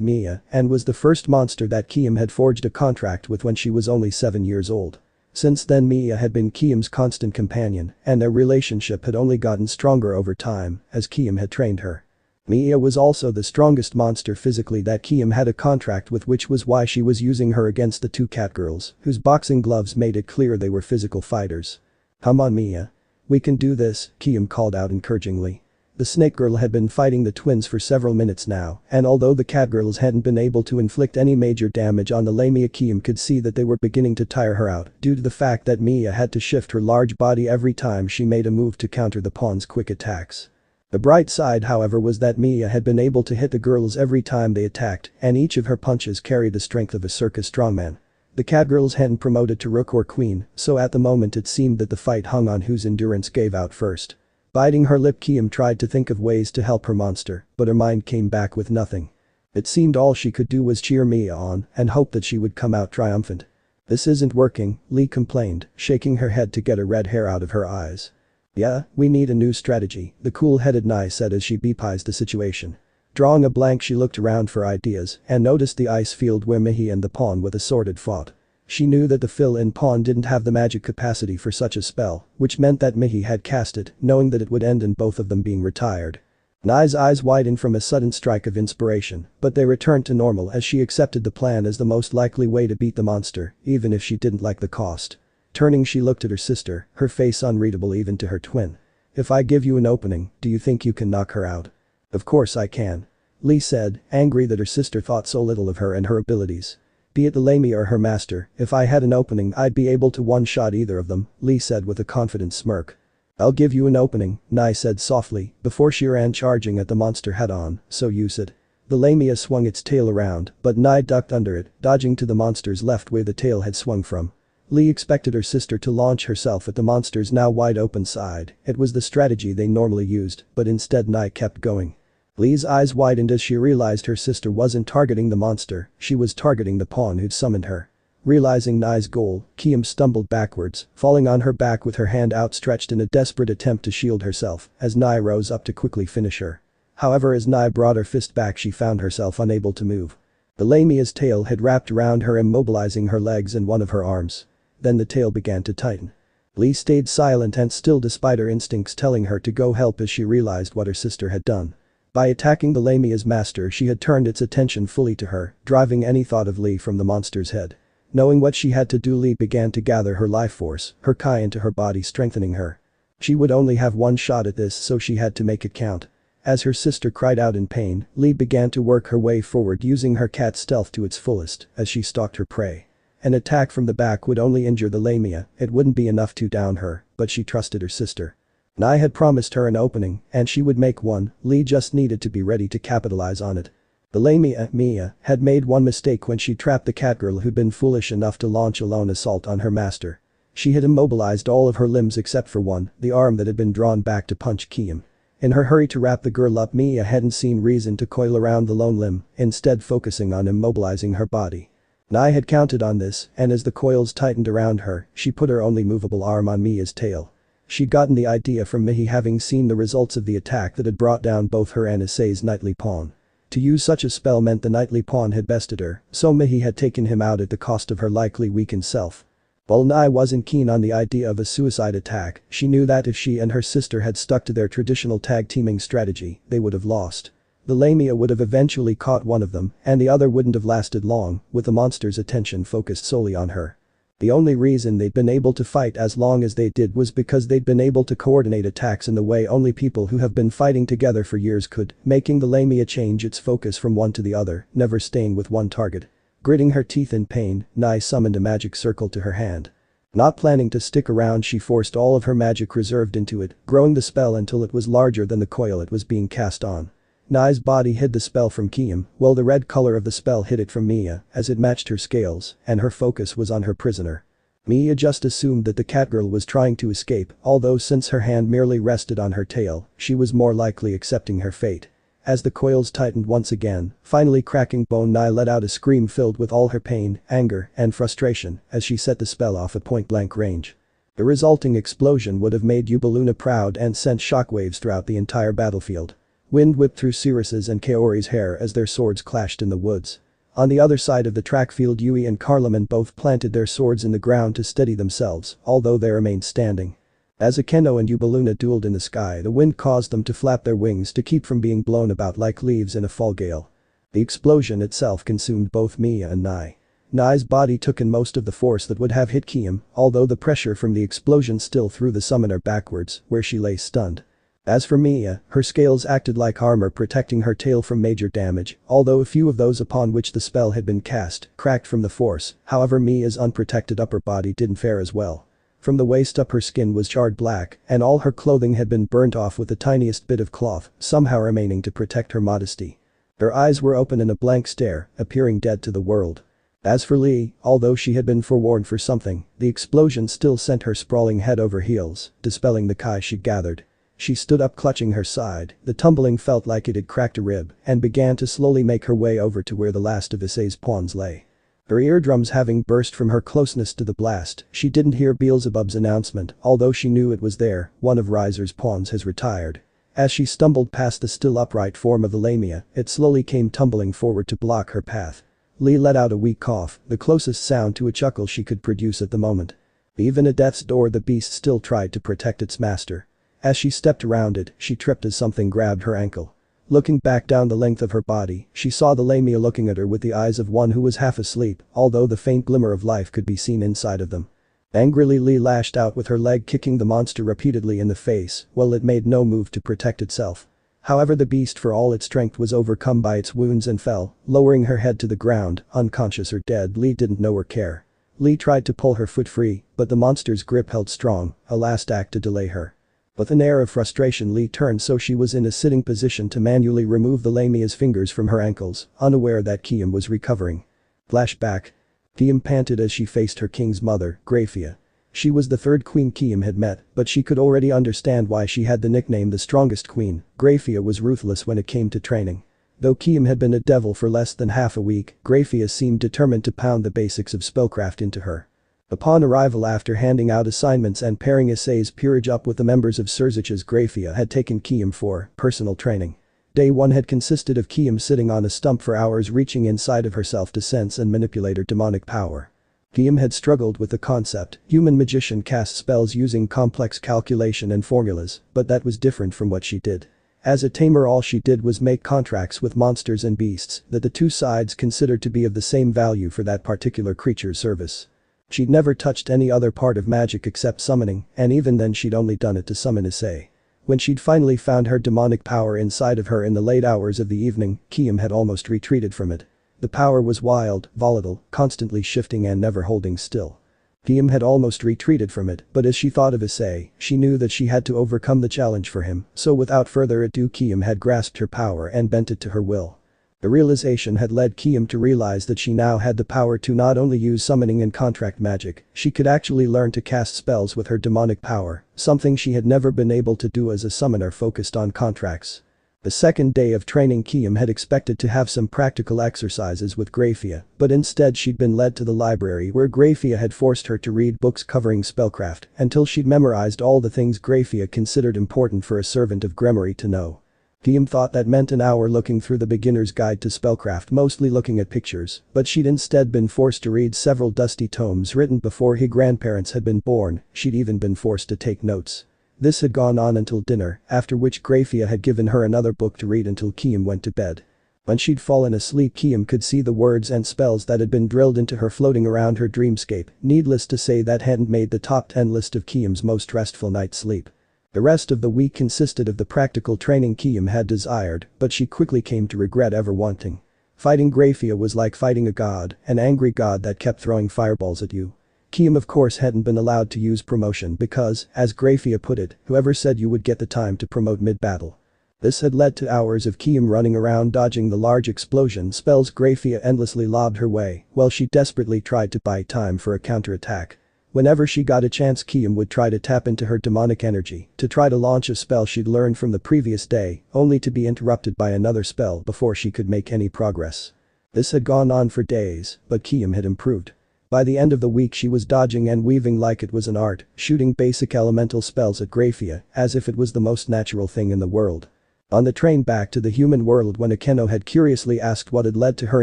Mia and was the first monster that Kiam had forged a contract with when she was only 7 years old. Since then Mia had been Kiam's constant companion and their relationship had only gotten stronger over time as Kiam had trained her. Mia was also the strongest monster physically that Kiam had a contract with, which was why she was using her against the two catgirls whose boxing gloves made it clear they were physical fighters. "Come on Mia. We can do this," Kiam called out encouragingly. The snake girl had been fighting the twins for several minutes now, and although the catgirls hadn't been able to inflict any major damage on the Lamia, Kiam could see that they were beginning to tire her out due to the fact that Mia had to shift her large body every time she made a move to counter the pawn's quick attacks. The bright side however was that Mia had been able to hit the girls every time they attacked and each of her punches carried the strength of a circus strongman. The catgirls hadn't promoted to rook or queen, so at the moment it seemed that the fight hung on whose endurance gave out first. Biting her lip, Kiam tried to think of ways to help her monster, but her mind came back with nothing. It seemed all she could do was cheer Mia on and hope that she would come out triumphant. "This isn't working," Lee complained, shaking her head to get a red hair out of her eyes. "Yeah, we need a new strategy," the cool-headed Nai said as she beepized the situation. Drawing a blank, she looked around for ideas and noticed the ice field where Mihi and the pawn with a sword had fought. She knew that the fill-in pawn didn't have the magic capacity for such a spell, which meant that Mihi had cast it, knowing that it would end in both of them being retired. Nai's eyes widened from a sudden strike of inspiration, but they returned to normal as she accepted the plan as the most likely way to beat the monster, even if she didn't like the cost. Turning, she looked at her sister, her face unreadable even to her twin. "If I give you an opening, do you think you can knock her out?" "Of course I can," Lee said, angry that her sister thought so little of her and her abilities. "Be it the Lamia or her master, if I had an opening I'd be able to one-shot either of them," Lee said with a confident smirk. "I'll give you an opening," Nai said softly before she ran charging at the monster head-on, "so use it." The Lamia swung its tail around, but Nai ducked under it, dodging to the monster's left where the tail had swung from. Lee expected her sister to launch herself at the monster's now wide-open side. It was the strategy they normally used, but instead Nai kept going. Lee's eyes widened as she realized her sister wasn't targeting the monster, she was targeting the pawn who'd summoned her. Realizing Nai's goal, Kiam stumbled backwards, falling on her back with her hand outstretched in a desperate attempt to shield herself as Nai rose up to quickly finish her. However, as Nai brought her fist back, she found herself unable to move. The Lamia's tail had wrapped around her, immobilizing her legs and one of her arms. Then the tail began to tighten. Lee stayed silent and still, despite her instincts telling her to go help, as she realized what her sister had done. By attacking the Lamia's master, she had turned its attention fully to her, driving any thought of Lee from the monster's head. Knowing what she had to do, Lee began to gather her life force, her Kai into her body, strengthening her. She would only have one shot at this, so she had to make it count. As her sister cried out in pain, Lee began to work her way forward, using her cat stealth to its fullest as she stalked her prey. An attack from the back would only injure the Lamia, it wouldn't be enough to down her, but she trusted her sister. Nai had promised her an opening, and she would make one. Lee just needed to be ready to capitalize on it. The Lamia, Mia, had made one mistake when she trapped the catgirl who'd been foolish enough to launch a lone assault on her master. She had immobilized all of her limbs except for one, the arm that had been drawn back to punch Kiam. In her hurry to wrap the girl up, Mia hadn't seen reason to coil around the lone limb, instead focusing on immobilizing her body. Nai had counted on this, and as the coils tightened around her, she put her only movable arm on Mia's tail. She'd gotten the idea from Mihi, having seen the results of the attack that had brought down both her and Issei's knightly pawn. To use such a spell meant the knightly pawn had bested her, so Mihi had taken him out at the cost of her likely weakened self. While Nai wasn't keen on the idea of a suicide attack, she knew that if she and her sister had stuck to their traditional tag-teaming strategy, they would have lost. The Lamia would have eventually caught one of them, and the other wouldn't have lasted long, with the monster's attention focused solely on her. The only reason they'd been able to fight as long as they did was because they'd been able to coordinate attacks in the way only people who have been fighting together for years could, making the Lamia change its focus from one to the other, never staying with one target. Gritting her teeth in pain, Nai summoned a magic circle to her hand. Not planning to stick around, she forced all of her magic reserved into it, growing the spell until it was larger than the coil it was being cast on. Nai's body hid the spell from Kiam, while the red color of the spell hid it from Mia, as it matched her scales, and her focus was on her prisoner. Mia just assumed that the catgirl was trying to escape, although since her hand merely rested on her tail, she was more likely accepting her fate. As the coils tightened once again, finally cracking bone, Nai let out a scream filled with all her pain, anger, and frustration as she set the spell off at point-blank range. The resulting explosion would have made Hyoudou proud and sent shockwaves throughout the entire battlefield. Wind whipped through Sirzechs and Kaori's hair as their swords clashed in the woods. On the other side of the track field, Yui and Carloman both planted their swords in the ground to steady themselves, although they remained standing. As Akeno and Hyoudou dueled in the sky, the wind caused them to flap their wings to keep from being blown about like leaves in a fall gale. The explosion itself consumed both Mia and Nai. Nai's body took in most of the force that would have hit Kiam, although the pressure from the explosion still threw the summoner backwards, where she lay stunned. As for Mia, her scales acted like armor protecting her tail from major damage, although a few of those upon which the spell had been cast cracked from the force. However, Mia's unprotected upper body didn't fare as well. From the waist up, her skin was charred black, and all her clothing had been burnt off with the tiniest bit of cloth, somehow remaining to protect her modesty. Her eyes were open in a blank stare, appearing dead to the world. As for Lee, although she had been forewarned for something, the explosion still sent her sprawling head over heels, dispelling the kai she'd gathered. She stood up clutching her side, the tumbling felt like it had cracked a rib, and began to slowly make her way over to where the last of Issei's pawns lay. Her eardrums having burst from her closeness to the blast, she didn't hear Beelzebub's announcement, although she knew it was there. One of Riser's pawns has retired. As she stumbled past the still upright form of the Lamia, it slowly came tumbling forward to block her path. Lee let out a weak cough, the closest sound to a chuckle she could produce at the moment. Even at death's door, the beast still tried to protect its master. As she stepped around it, she tripped as something grabbed her ankle. Looking back down the length of her body, she saw the Lamia looking at her with the eyes of one who was half asleep, although the faint glimmer of life could be seen inside of them. Angrily, Lee lashed out with her leg, kicking the monster repeatedly in the face, while it made no move to protect itself. However, the beast, for all its strength, was overcome by its wounds and fell, lowering her head to the ground, unconscious or dead. Lee didn't know or care. Lee tried to pull her foot free, but the monster's grip held strong, a last act to delay her. With an air of frustration, Lee turned so she was in a sitting position to manually remove the Lamia's fingers from her ankles, unaware that Kiam was recovering. Flashback. Kiam panted as she faced her king's mother, Grayfia. She was the third queen Kiam had met, but she could already understand why she had the nickname the strongest queen. Grayfia was ruthless when it came to training. Though Kiam had been a devil for less than half a week, Grayfia seemed determined to pound the basics of spellcraft into her. Upon arrival, after handing out assignments and pairing Issei's peerage up with the members of Sirzechs and Grayfia, had taken Kiam for personal training. Day 1 had consisted of Kiam sitting on a stump for hours, reaching inside of herself to sense and manipulate her demonic power. Kiam had struggled with the concept. Human magician casts spells using complex calculation and formulas, but that was different from what she did. As a tamer, all she did was make contracts with monsters and beasts that the two sides considered to be of the same value for that particular creature's service. She'd never touched any other part of magic except summoning, and even then she'd only done it to summon Issei. When she'd finally found her demonic power inside of her in the late hours of the evening, Kiam had almost retreated from it. The power was wild, volatile, constantly shifting and never holding still. Kiam had almost retreated from it, but as she thought of Issei, she knew that she had to overcome the challenge for him, so without further ado, Kiam had grasped her power and bent it to her will. The realization had led Kiam to realize that she now had the power to not only use summoning and contract magic, she could actually learn to cast spells with her demonic power, something she had never been able to do as a summoner focused on contracts. The second day of training, Kiam had expected to have some practical exercises with Grayfia, but instead she'd been led to the library where Grayfia had forced her to read books covering spellcraft until she'd memorized all the things Grayfia considered important for a servant of Gremory to know. Kiam thought that meant an hour looking through the beginner's guide to spellcraft, mostly looking at pictures, but she'd instead been forced to read several dusty tomes written before her grandparents had been born. She'd even been forced to take notes. This had gone on until dinner, after which Grayfia had given her another book to read until Kiam went to bed. When she'd fallen asleep, Kiam could see the words and spells that had been drilled into her floating around her dreamscape. Needless to say, that hadn't made the top 10 list of Kiam's most restful night's sleep. The rest of the week consisted of the practical training Kiam had desired, but she quickly came to regret ever wanting. Fighting Grayfia was like fighting a god, an angry god that kept throwing fireballs at you. Kiam of course hadn't been allowed to use promotion because, as Grayfia put it, whoever said you would get the time to promote mid-battle. This had led to hours of Kiam running around dodging the large explosion spells Grayfia endlessly lobbed her way while she desperately tried to buy time for a counterattack. Whenever she got a chance, Kiam would try to tap into her demonic energy to try to launch a spell she'd learned from the previous day, only to be interrupted by another spell before she could make any progress. This had gone on for days, but Kiam had improved. By the end of the week she was dodging and weaving like it was an art, shooting basic elemental spells at Grayfia as if it was the most natural thing in the world. On the train back to the human world when Akeno had curiously asked what had led to her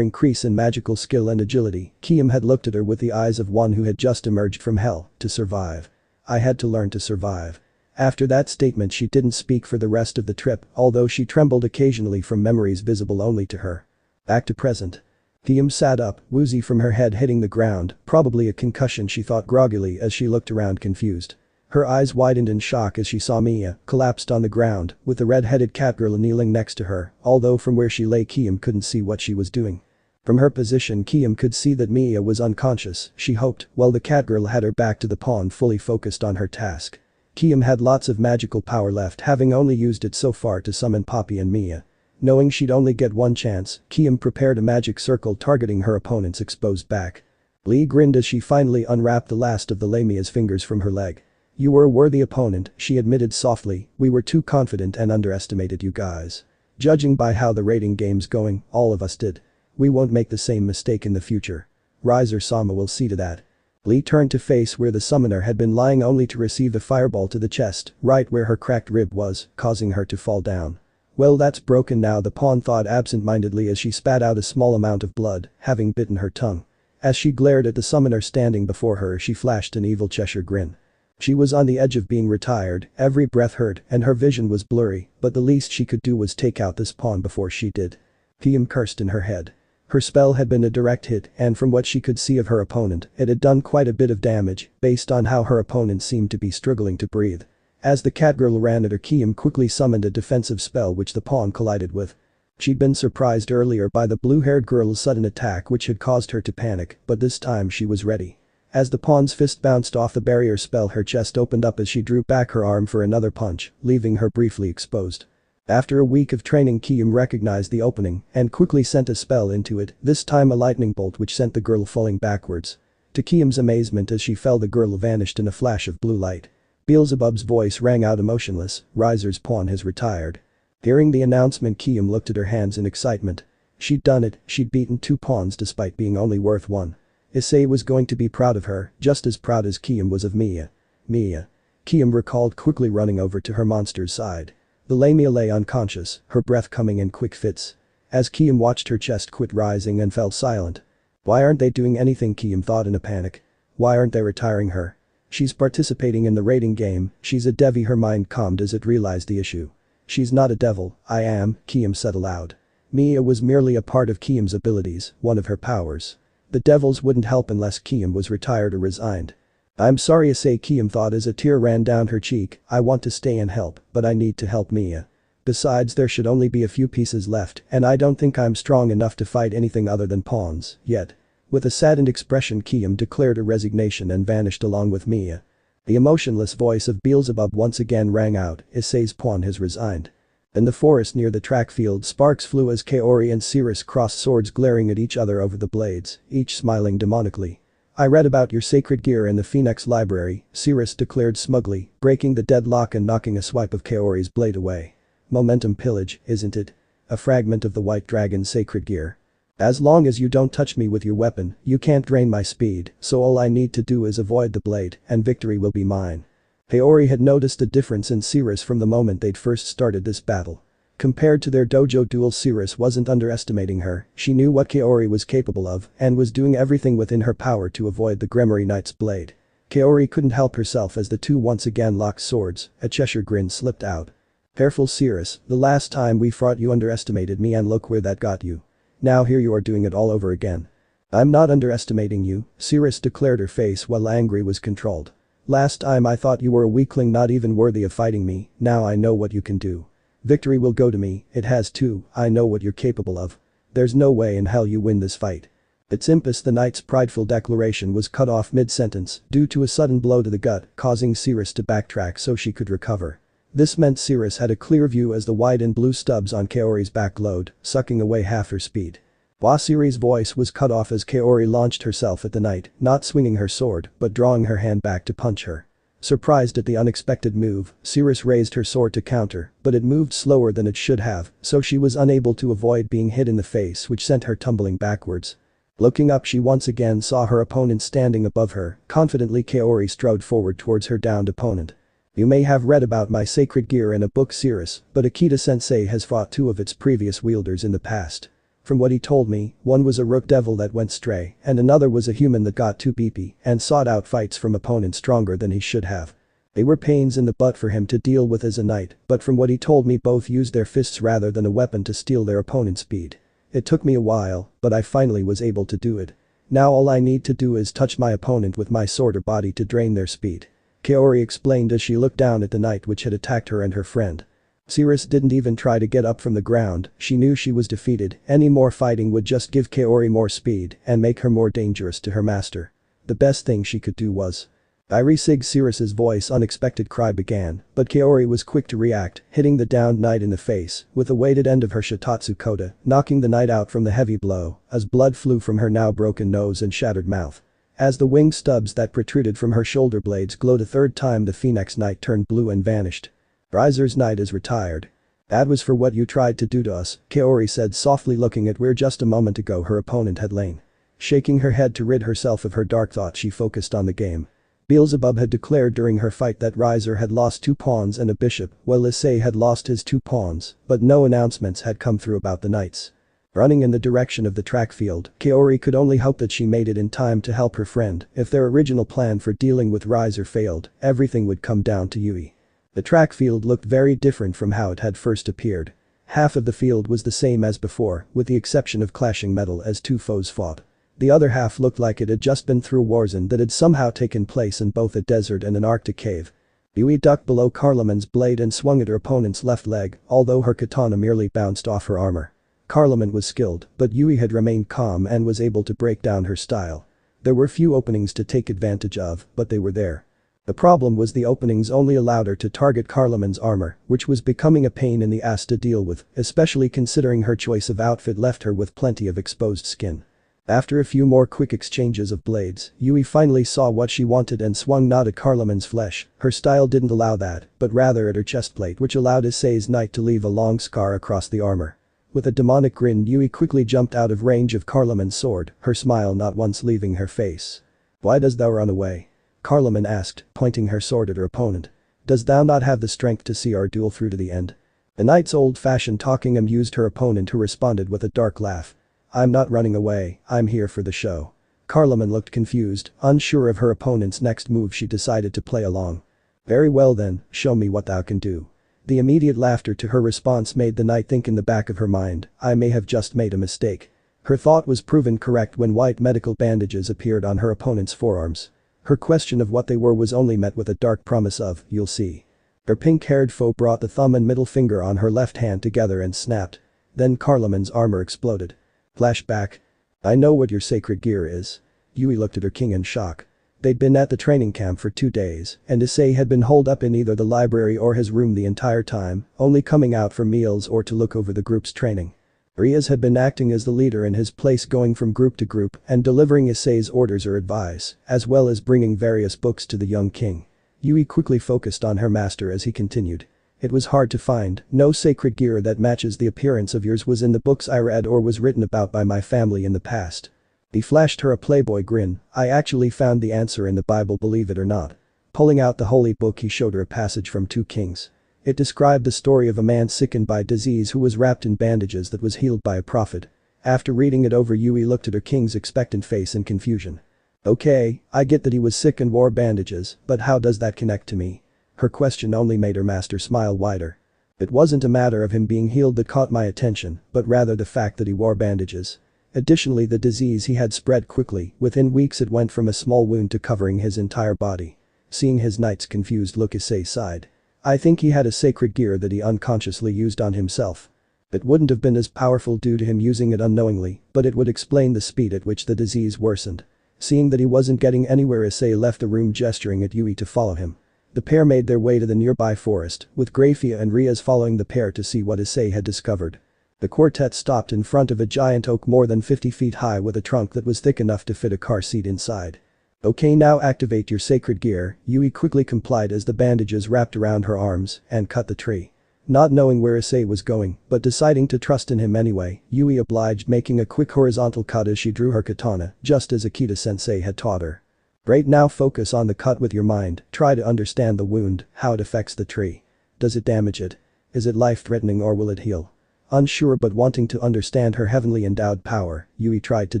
increase in magical skill and agility, Kiam had looked at her with the eyes of one who had just emerged from hell, to survive. I had to learn to survive. After that statement she didn't speak for the rest of the trip, although she trembled occasionally from memories visible only to her. Back to present. Kiam sat up, woozy from her head hitting the ground, probably a concussion she thought groggily as she looked around confused. Her eyes widened in shock as she saw Mia, collapsed on the ground, with the red-headed catgirl kneeling next to her, although from where she lay Kiam couldn't see what she was doing. From her position Kiam could see that Mia was unconscious, she hoped, while the catgirl had her back to the pawn fully focused on her task. Kiam had lots of magical power left, having only used it so far to summon Poppy and Mia. Knowing she'd only get one chance, Kiam prepared a magic circle targeting her opponent's exposed back. Lee grinned as she finally unwrapped the last of the Lamia's fingers from her leg. "You were a worthy opponent," she admitted softly, "we were too confident and underestimated you guys. Judging by how the rating game's going, all of us did. We won't make the same mistake in the future. Riser-sama will see to that." Lee turned to face where the summoner had been lying only to receive a fireball to the chest, right where her cracked rib was, causing her to fall down. "Well, that's broken now," the pawn thought absent-mindedly as she spat out a small amount of blood, having bitten her tongue. As she glared at the summoner standing before her she flashed an evil Cheshire grin. She was on the edge of being retired, every breath hurt and her vision was blurry, but the least she could do was take out this pawn before she did. Kiam cursed in her head. Her spell had been a direct hit and from what she could see of her opponent, it had done quite a bit of damage based on how her opponent seemed to be struggling to breathe. As the catgirl ran at her, Kiam quickly summoned a defensive spell which the pawn collided with. She'd been surprised earlier by the blue-haired girl's sudden attack which had caused her to panic, but this time she was ready. As the pawn's fist bounced off the barrier spell, her chest opened up as she drew back her arm for another punch, leaving her briefly exposed. After a week of training, Kiam recognized the opening and quickly sent a spell into it, this time a lightning bolt which sent the girl falling backwards. To Kiam's amazement, as she fell, the girl vanished in a flash of blue light. Beelzebub's voice rang out emotionless, "Riser's pawn has retired." Hearing the announcement, Kiam looked at her hands in excitement. She'd done it, she'd beaten 2 pawns despite being only worth 1. Issei was going to be proud of her, just as proud as Kiam was of Mia. Mia. Kiam recalled, quickly running over to her monster's side. The Lamia lay unconscious, her breath coming in quick fits. As Kiam watched, her chest quit rising and fell silent. Why aren't they doing anything, Kiam thought in a panic. Why aren't they retiring her? She's participating in the rating game, she's a Devi. Her mind calmed as it realized the issue. She's not a devil, I am, Kiam said aloud. Mia was merely a part of Kiam's abilities, one of her powers. The devils wouldn't help unless Kiam was retired or resigned. I'm sorry, Issei, Kiam thought as a tear ran down her cheek. I want to stay and help, but I need to help Mia. Besides, there should only be a few pieces left and I don't think I'm strong enough to fight anything other than pawns, yet. With a saddened expression, Kiam declared her resignation and vanished along with Mia. The emotionless voice of Beelzebub once again rang out, Issei's pawn has resigned. In the forest near the track field, sparks flew as Kaori and Sirzechs crossed swords, glaring at each other over the blades, each smiling demonically. I read about your sacred gear in the Phoenix library, Sirzechs declared smugly, breaking the deadlock and knocking a swipe of Kaori's blade away. Momentum pillage, isn't it? A fragment of the white dragon's sacred gear. As long as you don't touch me with your weapon, you can't drain my speed, so all I need to do is avoid the blade, and victory will be mine. Kaori had noticed a difference in Sirzechs from the moment they'd first started this battle. Compared to their dojo duel, Sirzechs wasn't underestimating her, she knew what Kaori was capable of and was doing everything within her power to avoid the Gremory Knight's blade. Kaori couldn't help herself as the two once again locked swords, a Cheshire grin slipped out. Careful, Sirzechs, the last time we fought you underestimated me and look where that got you. Now here you are doing it all over again. I'm not underestimating you, Sirzechs declared, her face while angry was controlled. Last time I thought you were a weakling not even worthy of fighting me, now I know what you can do. Victory will go to me, it has to, I know what you're capable of. There's no way in hell you win this fight. Its impetus, the knight's prideful declaration, was cut off mid-sentence due to a sudden blow to the gut, causing Sirzechs to backtrack so she could recover. This meant Sirzechs had a clear view as the white and blue stubs on Kaori's back glowed, sucking away half her speed. Wasiri's voice was cut off as Kaori launched herself at the knight, not swinging her sword, but drawing her hand back to punch her. Surprised at the unexpected move, Sirzechs raised her sword to counter, but it moved slower than it should have, so she was unable to avoid being hit in the face, which sent her tumbling backwards. Looking up, she once again saw her opponent standing above her. Confidently, Kaori strode forward towards her downed opponent. "You may have read about my sacred gear in a book, Sirzechs, but Akita-sensei has fought two of its previous wielders in the past. From what he told me, one was a rook devil that went stray, and another was a human that got too beefy and sought out fights from opponents stronger than he should have. They were pains in the butt for him to deal with as a knight, but from what he told me, both used their fists rather than a weapon to steal their opponent's speed. It took me a while, but I finally was able to do it. Now all I need to do is touch my opponent with my sword or body to drain their speed," Kaori explained as she looked down at the knight which had attacked her and her friend. Sirzechs didn't even try to get up from the ground. She knew she was defeated. Any more fighting would just give Kaori more speed and make her more dangerous to her master. The best thing she could do was. "Irisig," Sirzechs' voice unexpected cry began, but Kaori was quick to react, hitting the downed knight in the face with the weighted end of her shitatsu kota, knocking the knight out from the heavy blow as blood flew from her now broken nose and shattered mouth. As the wing stubs that protruded from her shoulder blades glowed a third time, the Phoenix Knight turned blue and vanished. "Riser's knight is retired. That was for what you tried to do to us," Kaori said softly, looking at where just a moment ago her opponent had lain. Shaking her head to rid herself of her dark thought, she focused on the game. Beelzebub had declared during her fight that Riser had lost 2 pawns and a bishop, while Issei had lost his 2 pawns, but no announcements had come through about the knights. Running in the direction of the track field, Kaori could only hope that she made it in time to help her friend. If their original plan for dealing with Riser failed, everything would come down to Yui. The track field looked very different from how it had first appeared. Half of the field was the same as before, with the exception of clashing metal as 2 foes fought. The other half looked like it had just been through a warzone that had somehow taken place in both a desert and an Arctic cave. Yui ducked below Carloman's blade and swung at her opponent's left leg, although her katana merely bounced off her armor. Carloman was skilled, but Yui had remained calm and was able to break down her style. There were few openings to take advantage of, but they were there. The problem was the openings only allowed her to target Carloman's armor, which was becoming a pain in the ass to deal with, especially considering her choice of outfit left her with plenty of exposed skin. After a few more quick exchanges of blades, Yui finally saw what she wanted and swung not at Carloman's flesh. Her style didn't allow that, but rather at her chestplate, which allowed Issei's knight to leave a long scar across the armor. With a demonic grin, Yui quickly jumped out of range of Carloman's sword, her smile not once leaving her face. "Why dost thou run away?" Carloman asked, pointing her sword at her opponent. "Dost thou not have the strength to see our duel through to the end?" The knight's old-fashioned talking amused her opponent, who responded with a dark laugh. "I'm not running away, I'm here for the show." Carloman looked confused, unsure of her opponent's next move. She decided to play along. "Very well then, show me what thou can do." The immediate laughter to her response made the knight think in the back of her mind, I may have just made a mistake. Her thought was proven correct when white medical bandages appeared on her opponent's forearms. Her question of what they were was only met with a dark promise of, "You'll see." Her pink-haired foe brought the thumb and middle finger on her left hand together and snapped. Then Carloman's armor exploded. Flashback. "I know what your sacred gear is." Yui looked at her king in shock. They'd been at the training camp for 2 days, and Issei had been holed up in either the library or his room the entire time, only coming out for meals or to look over the group's training. Riaz had been acting as the leader in his place, going from group to group and delivering Issei's orders or advice, as well as bringing various books to the young king. Yui quickly focused on her master as he continued. "It was hard to find. No sacred gear that matches the appearance of yours was in the books I read or was written about by my family in the past." He flashed her a playboy grin. "I actually found the answer in the Bible, believe it or not." Pulling out the holy book, he showed her a passage from 2 Kings. It described the story of a man sickened by disease who was wrapped in bandages that was healed by a prophet. After reading it over, Yui looked at her king's expectant face in confusion. "Okay, I get that he was sick and wore bandages, but how does that connect to me?" Her question only made her master smile wider. "It wasn't a matter of him being healed that caught my attention, but rather the fact that he wore bandages. Additionally, the disease he had spread quickly. Within weeks it went from a small wound to covering his entire body." Seeing his knight's confused look, Issei sighed. "I think he had a sacred gear that he unconsciously used on himself." It wouldn't have been as powerful due to him using it unknowingly, but it would explain the speed at which the disease worsened. Seeing that he wasn't getting anywhere, Issei left the room, gesturing at Yui to follow him. The pair made their way to the nearby forest, with Grayfia and Riaz following the pair to see what Issei had discovered. The quartet stopped in front of a giant oak more than 50 feet high with a trunk that was thick enough to fit a car seat inside. "Okay, now activate your sacred gear," Yui quickly complied as the bandages wrapped around her arms and cut the tree. Not knowing where Issei was going, but deciding to trust in him anyway, Yui obliged, making a quick horizontal cut as she drew her katana, just as Akita-sensei had taught her. "Right now focus on the cut with your mind, try to understand the wound, how it affects the tree. Does it damage it? Is it life-threatening or will it heal?" Unsure but wanting to understand her heavenly endowed power, Yui tried to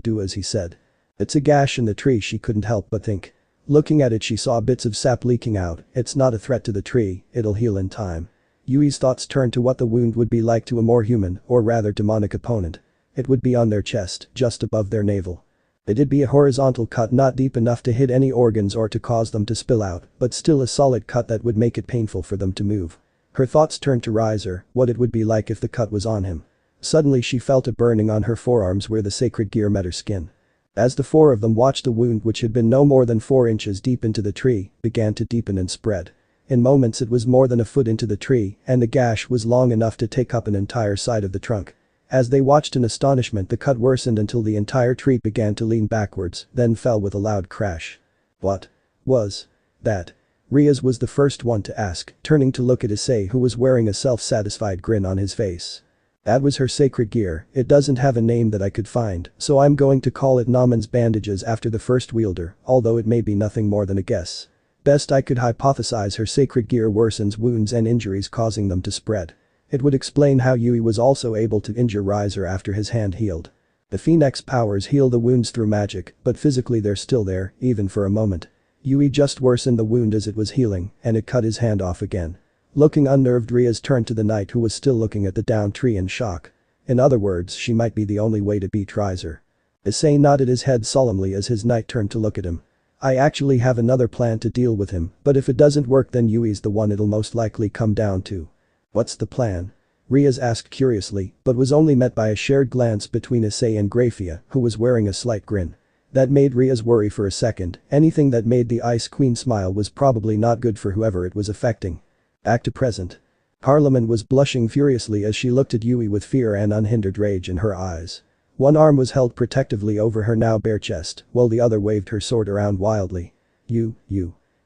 do as he said. "It's a gash in the tree," she couldn't help but think. Looking at it, she saw bits of sap leaking out. "It's not a threat to the tree, it'll heal in time." Yui's thoughts turned to what the wound would be like to a more human, or rather demonic opponent. It would be on their chest, just above their navel. It'd be a horizontal cut, not deep enough to hit any organs or to cause them to spill out, but still a solid cut that would make it painful for them to move. Her thoughts turned to Rizer, what it would be like if the cut was on him. Suddenly she felt a burning on her forearms where the sacred gear met her skin. As the four of them watched, the wound, which had been no more than 4 inches deep into the tree, began to deepen and spread. In moments it was more than a foot into the tree, and the gash was long enough to take up an entire side of the trunk. As they watched in astonishment, the cut worsened until the entire tree began to lean backwards, then fell with a loud crash. "What was that?" Riaz was the first one to ask, turning to look at Issei, who was wearing a self-satisfied grin on his face. "That was her sacred gear. It doesn't have a name that I could find, so I'm going to call it Naman's bandages after the first wielder, although it may be nothing more than a guess. Best I could hypothesize her sacred gear worsens wounds and injuries, causing them to spread." It would explain how Yui was also able to injure Rizer after his hand healed. The Phoenix powers heal the wounds through magic, but physically they're still there, even for a moment. Yui just worsened the wound as it was healing, and it cut his hand off again. Looking unnerved, Riaz turned to the knight, who was still looking at the downed tree in shock. In other words, she might be the only way to beat Rizer. Issei nodded his head solemnly as his knight turned to look at him. "I actually have another plan to deal with him, but if it doesn't work then Yui's the one it'll most likely come down to." "What's the plan?" Riaz asked curiously, but was only met by a shared glance between Issei and Grayfia, who was wearing a slight grin. That made Riaz worry for a second. Anything that made the Ice Queen smile was probably not good for whoever it was affecting. Back to present. Parliament was blushing furiously as she looked at Yui with fear and unhindered rage in her eyes. One arm was held protectively over her now bare chest, while the other waved her sword around wildly. You,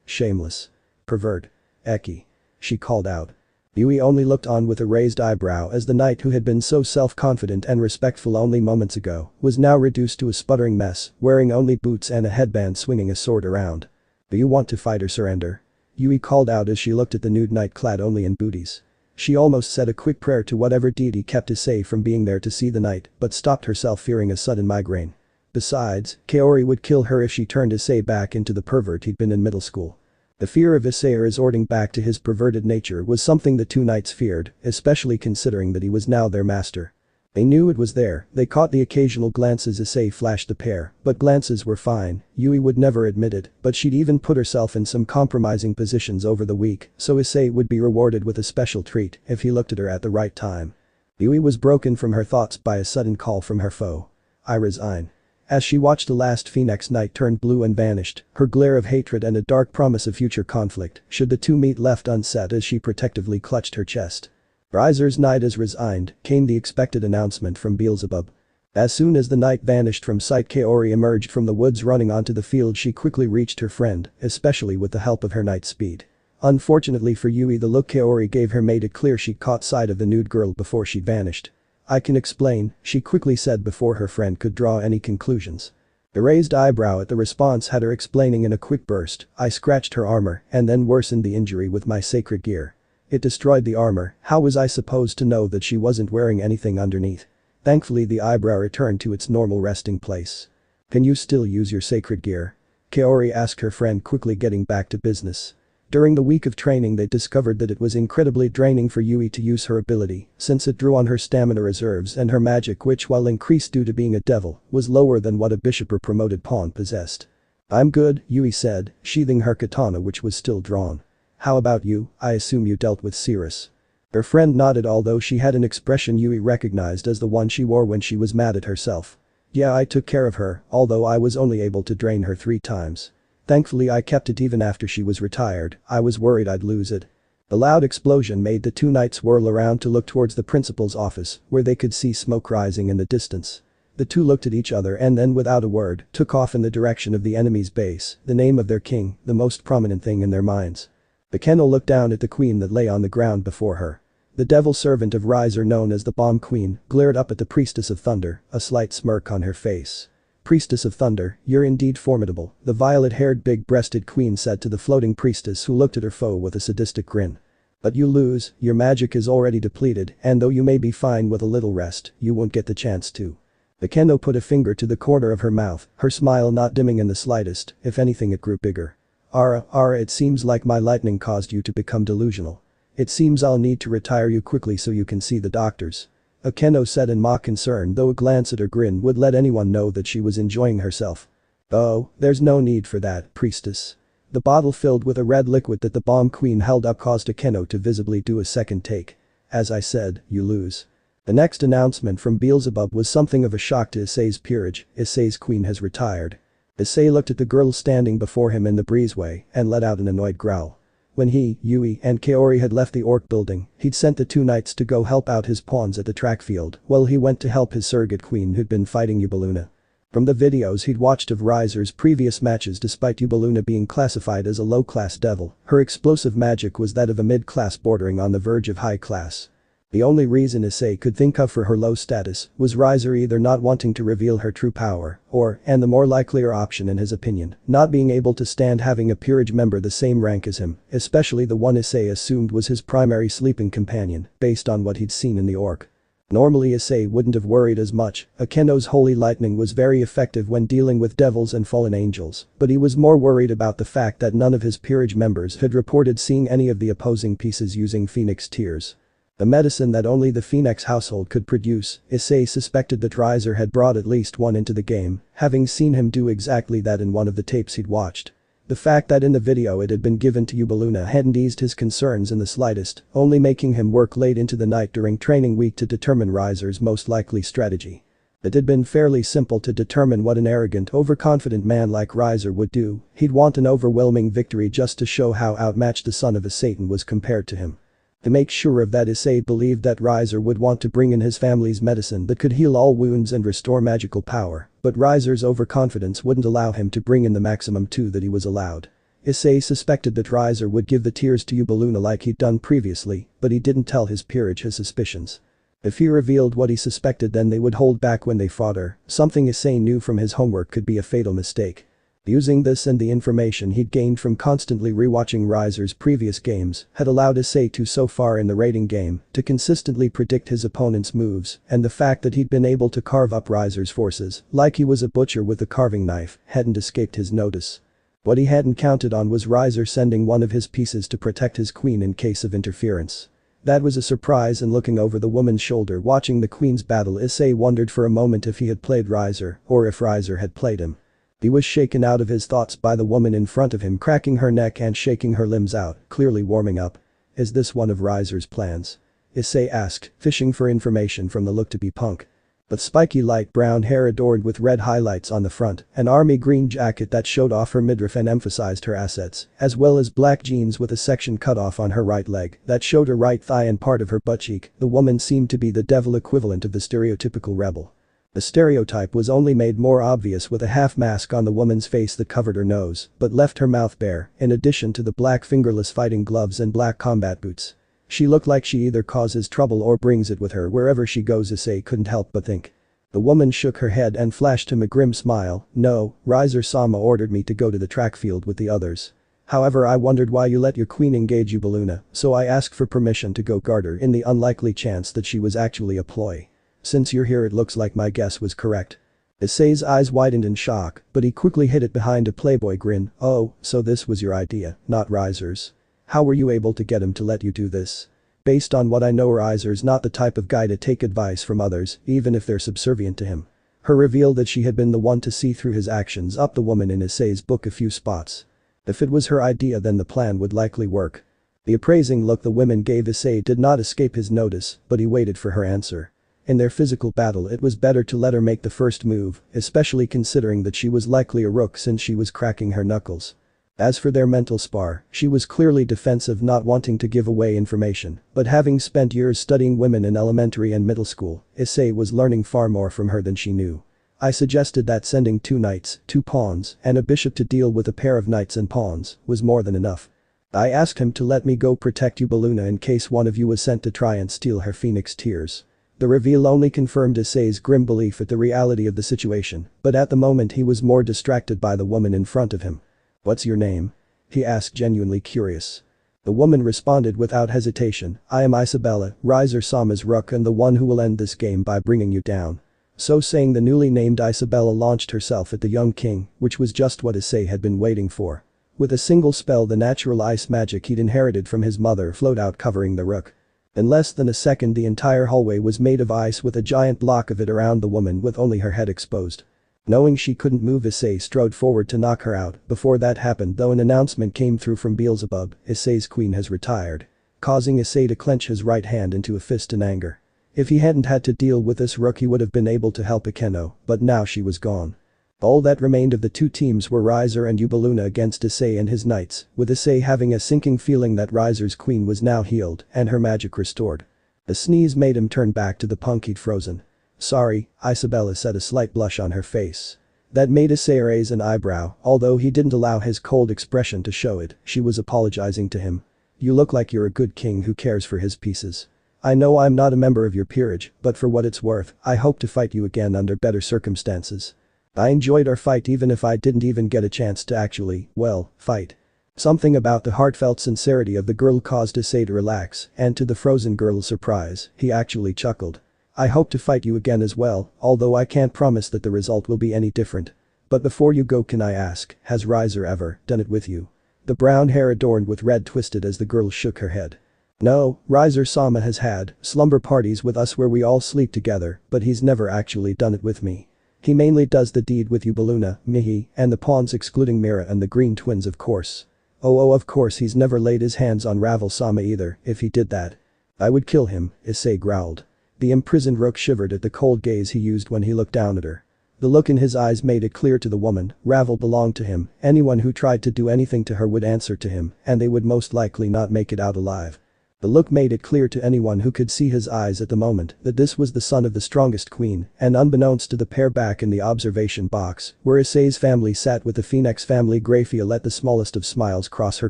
shameless pervert. Eki," she called out. Yui only looked on with a raised eyebrow as the knight, who had been so self-confident and respectful only moments ago, was now reduced to a sputtering mess, wearing only boots and a headband, swinging a sword around. "Do you want to fight or surrender?" Yui called out as she looked at the nude knight clad only in booties. She almost said a quick prayer to whatever deity kept Issei from being there to see the knight, but stopped herself, fearing a sudden migraine. Besides, Kaori would kill her if she turned Issei back into the pervert he'd been in middle school. The fear of Issei resorting back to his perverted nature was something the two knights feared, especially considering that he was now their master. They knew it was there. They caught the occasional glances Issei flashed the pair, but glances were fine. Yui would never admit it, but she'd even put herself in some compromising positions over the week, so Issei would be rewarded with a special treat if he looked at her at the right time. Yui was broken from her thoughts by a sudden call from her foe. "I resign." As she watched the last Phoenix Knight turn blue and vanished, her glare of hatred and a dark promise of future conflict should the two meet left unsaid as she protectively clutched her chest. "Rizer's knight is resigned," came the expected announcement from Beelzebub. As soon as the knight vanished from sight, Kaori emerged from the woods running onto the field. She quickly reached her friend, especially with the help of her knight's speed. Unfortunately for Yui, the look Kaori gave her made it clear she'd caught sight of the nude girl before she vanished. "I can explain," she quickly said before her friend could draw any conclusions. The raised eyebrow at the response had her explaining in a quick burst. "I scratched her armor and then worsened the injury with my sacred gear. It destroyed the armor. How was I supposed to know that she wasn't wearing anything underneath?" Thankfully the eyebrow returned to its normal resting place. "Can you still use your sacred gear?" Kaori asked her friend, quickly getting back to business. During the week of training they discovered that it was incredibly draining for Yui to use her ability, since it drew on her stamina reserves and her magic, which, while increased due to being a devil, was lower than what a bishop or promoted pawn possessed. "I'm good," Yui said, sheathing her katana, which was still drawn. "How about you? I assume you dealt with Cirrus." Her friend nodded, although she had an expression Yui recognized as the one she wore when she was mad at herself. Yeah, I took care of her, although I was only able to drain her 3 times. Thankfully I kept it even after she was retired. I was worried I'd lose it. The loud explosion made the 2 knights whirl around to look towards the principal's office, where they could see smoke rising in the distance. The 2 looked at each other and then, without a word, took off in the direction of the enemy's base, the name of their king, the most prominent thing in their minds. The Kennel looked down at the queen that lay on the ground before her. The devil servant of Riser, known as the Bomb Queen, glared up at the Priestess of Thunder, a slight smirk on her face. Priestess of Thunder, you're indeed formidable, the violet-haired big-breasted queen said to the floating priestess, who looked at her foe with a sadistic grin. But you lose, your magic is already depleted, and though you may be fine with a little rest, you won't get the chance to. The Kendo put a finger to the corner of her mouth, her smile not dimming in the slightest, if anything it grew bigger. Ara, it seems like my lightning caused you to become delusional. It seems I'll need to retire you quickly so you can see the doctors. Akeno said in mock concern, though a glance at her grin would let anyone know that she was enjoying herself. Oh, there's no need for that, priestess. The bottle filled with a red liquid that the Bomb Queen held up caused Akeno to visibly do a second take. As I said, you lose. The next announcement from Beelzebub was something of a shock to Issei's peerage. Issei's queen has retired. Issei looked at the girl standing before him in the breezeway and let out an annoyed growl. When he, Yui, and Kaori had left the orc building, he'd sent the 2 knights to go help out his pawns at the track field while he went to help his surrogate queen who'd been fighting Yubaluna. From the videos he'd watched of Riser's previous matches, despite Yubaluna being classified as a low-class devil, her explosive magic was that of a mid-class bordering on the verge of high class. The only reason Issei could think of for her low status was Riser either not wanting to reveal her true power or, and the more likelier option in his opinion, not being able to stand having a peerage member the same rank as him, especially the one Issei assumed was his primary sleeping companion, based on what he'd seen in the orc. Normally Issei wouldn't have worried as much, Akeno's holy lightning was very effective when dealing with devils and fallen angels, but he was more worried about the fact that none of his peerage members had reported seeing any of the opposing pieces using Phoenix Tears. The medicine that only the Phoenix household could produce, Issei suspected that Riser had brought at least one into the game, having seen him do exactly that in one of the tapes he'd watched. The fact that in the video it had been given to Yubaluna hadn't eased his concerns in the slightest, only making him work late into the night during training week to determine Riser's most likely strategy. It had been fairly simple to determine what an arrogant, overconfident man like Riser would do. He'd want an overwhelming victory just to show how outmatched the son of a Satan was compared to him. To make sure of that, Issei believed that Riser would want to bring in his family's medicine that could heal all wounds and restore magical power, but Riser's overconfidence wouldn't allow him to bring in the maximum 2 that he was allowed. Issei suspected that Riser would give the tears to Yubaluna like he'd done previously, but he didn't tell his peerage his suspicions. If he revealed what he suspected, then they would hold back when they fought her, something Issei knew from his homework could be a fatal mistake. Using this and the information he'd gained from constantly rewatching Riser's previous games had allowed Issei to, so far in the raiding game, to consistently predict his opponent's moves, and the fact that he'd been able to carve up Riser's forces like he was a butcher with a carving knife hadn't escaped his notice. What he hadn't counted on was Riser sending one of his pieces to protect his queen in case of interference. That was a surprise, and looking over the woman's shoulder watching the queen's battle, Issei wondered for a moment if he had played Riser or if Riser had played him. He was shaken out of his thoughts by the woman in front of him cracking her neck and shaking her limbs out, clearly warming up. Is this one of Riser's plans? Issei asked, fishing for information from the look-to-be punk. But spiky light brown hair adorned with red highlights on the front, an army green jacket that showed off her midriff and emphasized her assets, as well as black jeans with a section cut off on her right leg that showed her right thigh and part of her butt cheek, the woman seemed to be the devil equivalent of the stereotypical rebel. The stereotype was only made more obvious with a half mask on the woman's face that covered her nose but left her mouth bare, in addition to the black fingerless fighting gloves and black combat boots. She looked like she either causes trouble or brings it with her wherever she goes, Issei couldn't help but think. The woman shook her head and flashed him a grim smile. No, Riser-sama ordered me to go to the track field with the others. However, I wondered why you let your queen engage Yubaluna, so I asked for permission to go guard her in the unlikely chance that she was actually a ploy. Since you're here, it looks like my guess was correct. Issei's eyes widened in shock, but he quickly hid it behind a playboy grin. Oh, so this was your idea, not Riser's. How were you able to get him to let you do this? Based on what I know, Riser's not the type of guy to take advice from others, even if they're subservient to him. Her reveal that she had been the one to see through his actions upped the woman in Issei's book a few spots. If it was her idea, then the plan would likely work. The appraising look the woman gave Issei did not escape his notice, but he waited for her answer. In their physical battle it was better to let her make the first move, especially considering that she was likely a rook since she was cracking her knuckles. As for their mental spar, she was clearly defensive, not wanting to give away information, but having spent years studying women in elementary and middle school, Issei was learning far more from her than she knew. I suggested that sending 2 knights, 2 pawns, and a bishop to deal with a pair of knights and pawns was more than enough. I asked him to let me go protect Hyoudou in case one of you was sent to try and steal her phoenix tears. The reveal only confirmed Issei's grim belief at the reality of the situation, but at the moment he was more distracted by the woman in front of him. "What's your name?" he asked, genuinely curious. The woman responded without hesitation, "I am Isabella, Riser Sama's rook and the one who will end this game by bringing you down." So saying, the newly named Isabella launched herself at the young king, which was just what Issei had been waiting for. With a single spell the natural ice magic he'd inherited from his mother flowed out, covering the rook. In less than a second the entire hallway was made of ice with a giant block of it around the woman with only her head exposed. Knowing she couldn't move, Issei strode forward to knock her out. Before that happened though, an announcement came through from Beelzebub: Issei's queen has retired. Causing Issei to clench his right hand into a fist in anger. If he hadn't had to deal with this rook he would have been able to help Ikeno, but now she was gone. All that remained of the 2 teams were Riser and Hyoudou against Issei and his knights, with Issei having a sinking feeling that Riser's queen was now healed and her magic restored. A sneeze made him turn back to the punk he'd frozen. "Sorry," Isabella said, a slight blush on her face. That made Issei raise an eyebrow, although he didn't allow his cold expression to show it. She was apologizing to him. "You look like you're a good king who cares for his pieces. I know I'm not a member of your peerage, but for what it's worth, I hope to fight you again under better circumstances. I enjoyed our fight even if I didn't even get a chance to actually, well, fight." Something about the heartfelt sincerity of the girl caused Issei to relax, and to the frozen girl's surprise, he actually chuckled. "I hope to fight you again as well, although I can't promise that the result will be any different. But before you go, can I ask, has Riser ever done it with you?" The brown hair adorned with red twisted as the girl shook her head. "No, Riser Sama has had slumber parties with us where we all sleep together, but he's never actually done it with me. He mainly does the deed with Hyoudou, Mihi, and the pawns, excluding Mira and the green twins, of course. Oh, of course he's never laid his hands on Ravel Sama either. If he did that, I would kill him," Issei growled. The imprisoned rook shivered at the cold gaze he used when he looked down at her. The look in his eyes made it clear to the woman, Ravel belonged to him, anyone who tried to do anything to her would answer to him, and they would most likely not make it out alive. The look made it clear to anyone who could see his eyes at the moment that this was the son of the strongest queen, and unbeknownst to the pair back in the observation box, where Issei's family sat with the Phoenix family, Grayfia let the smallest of smiles cross her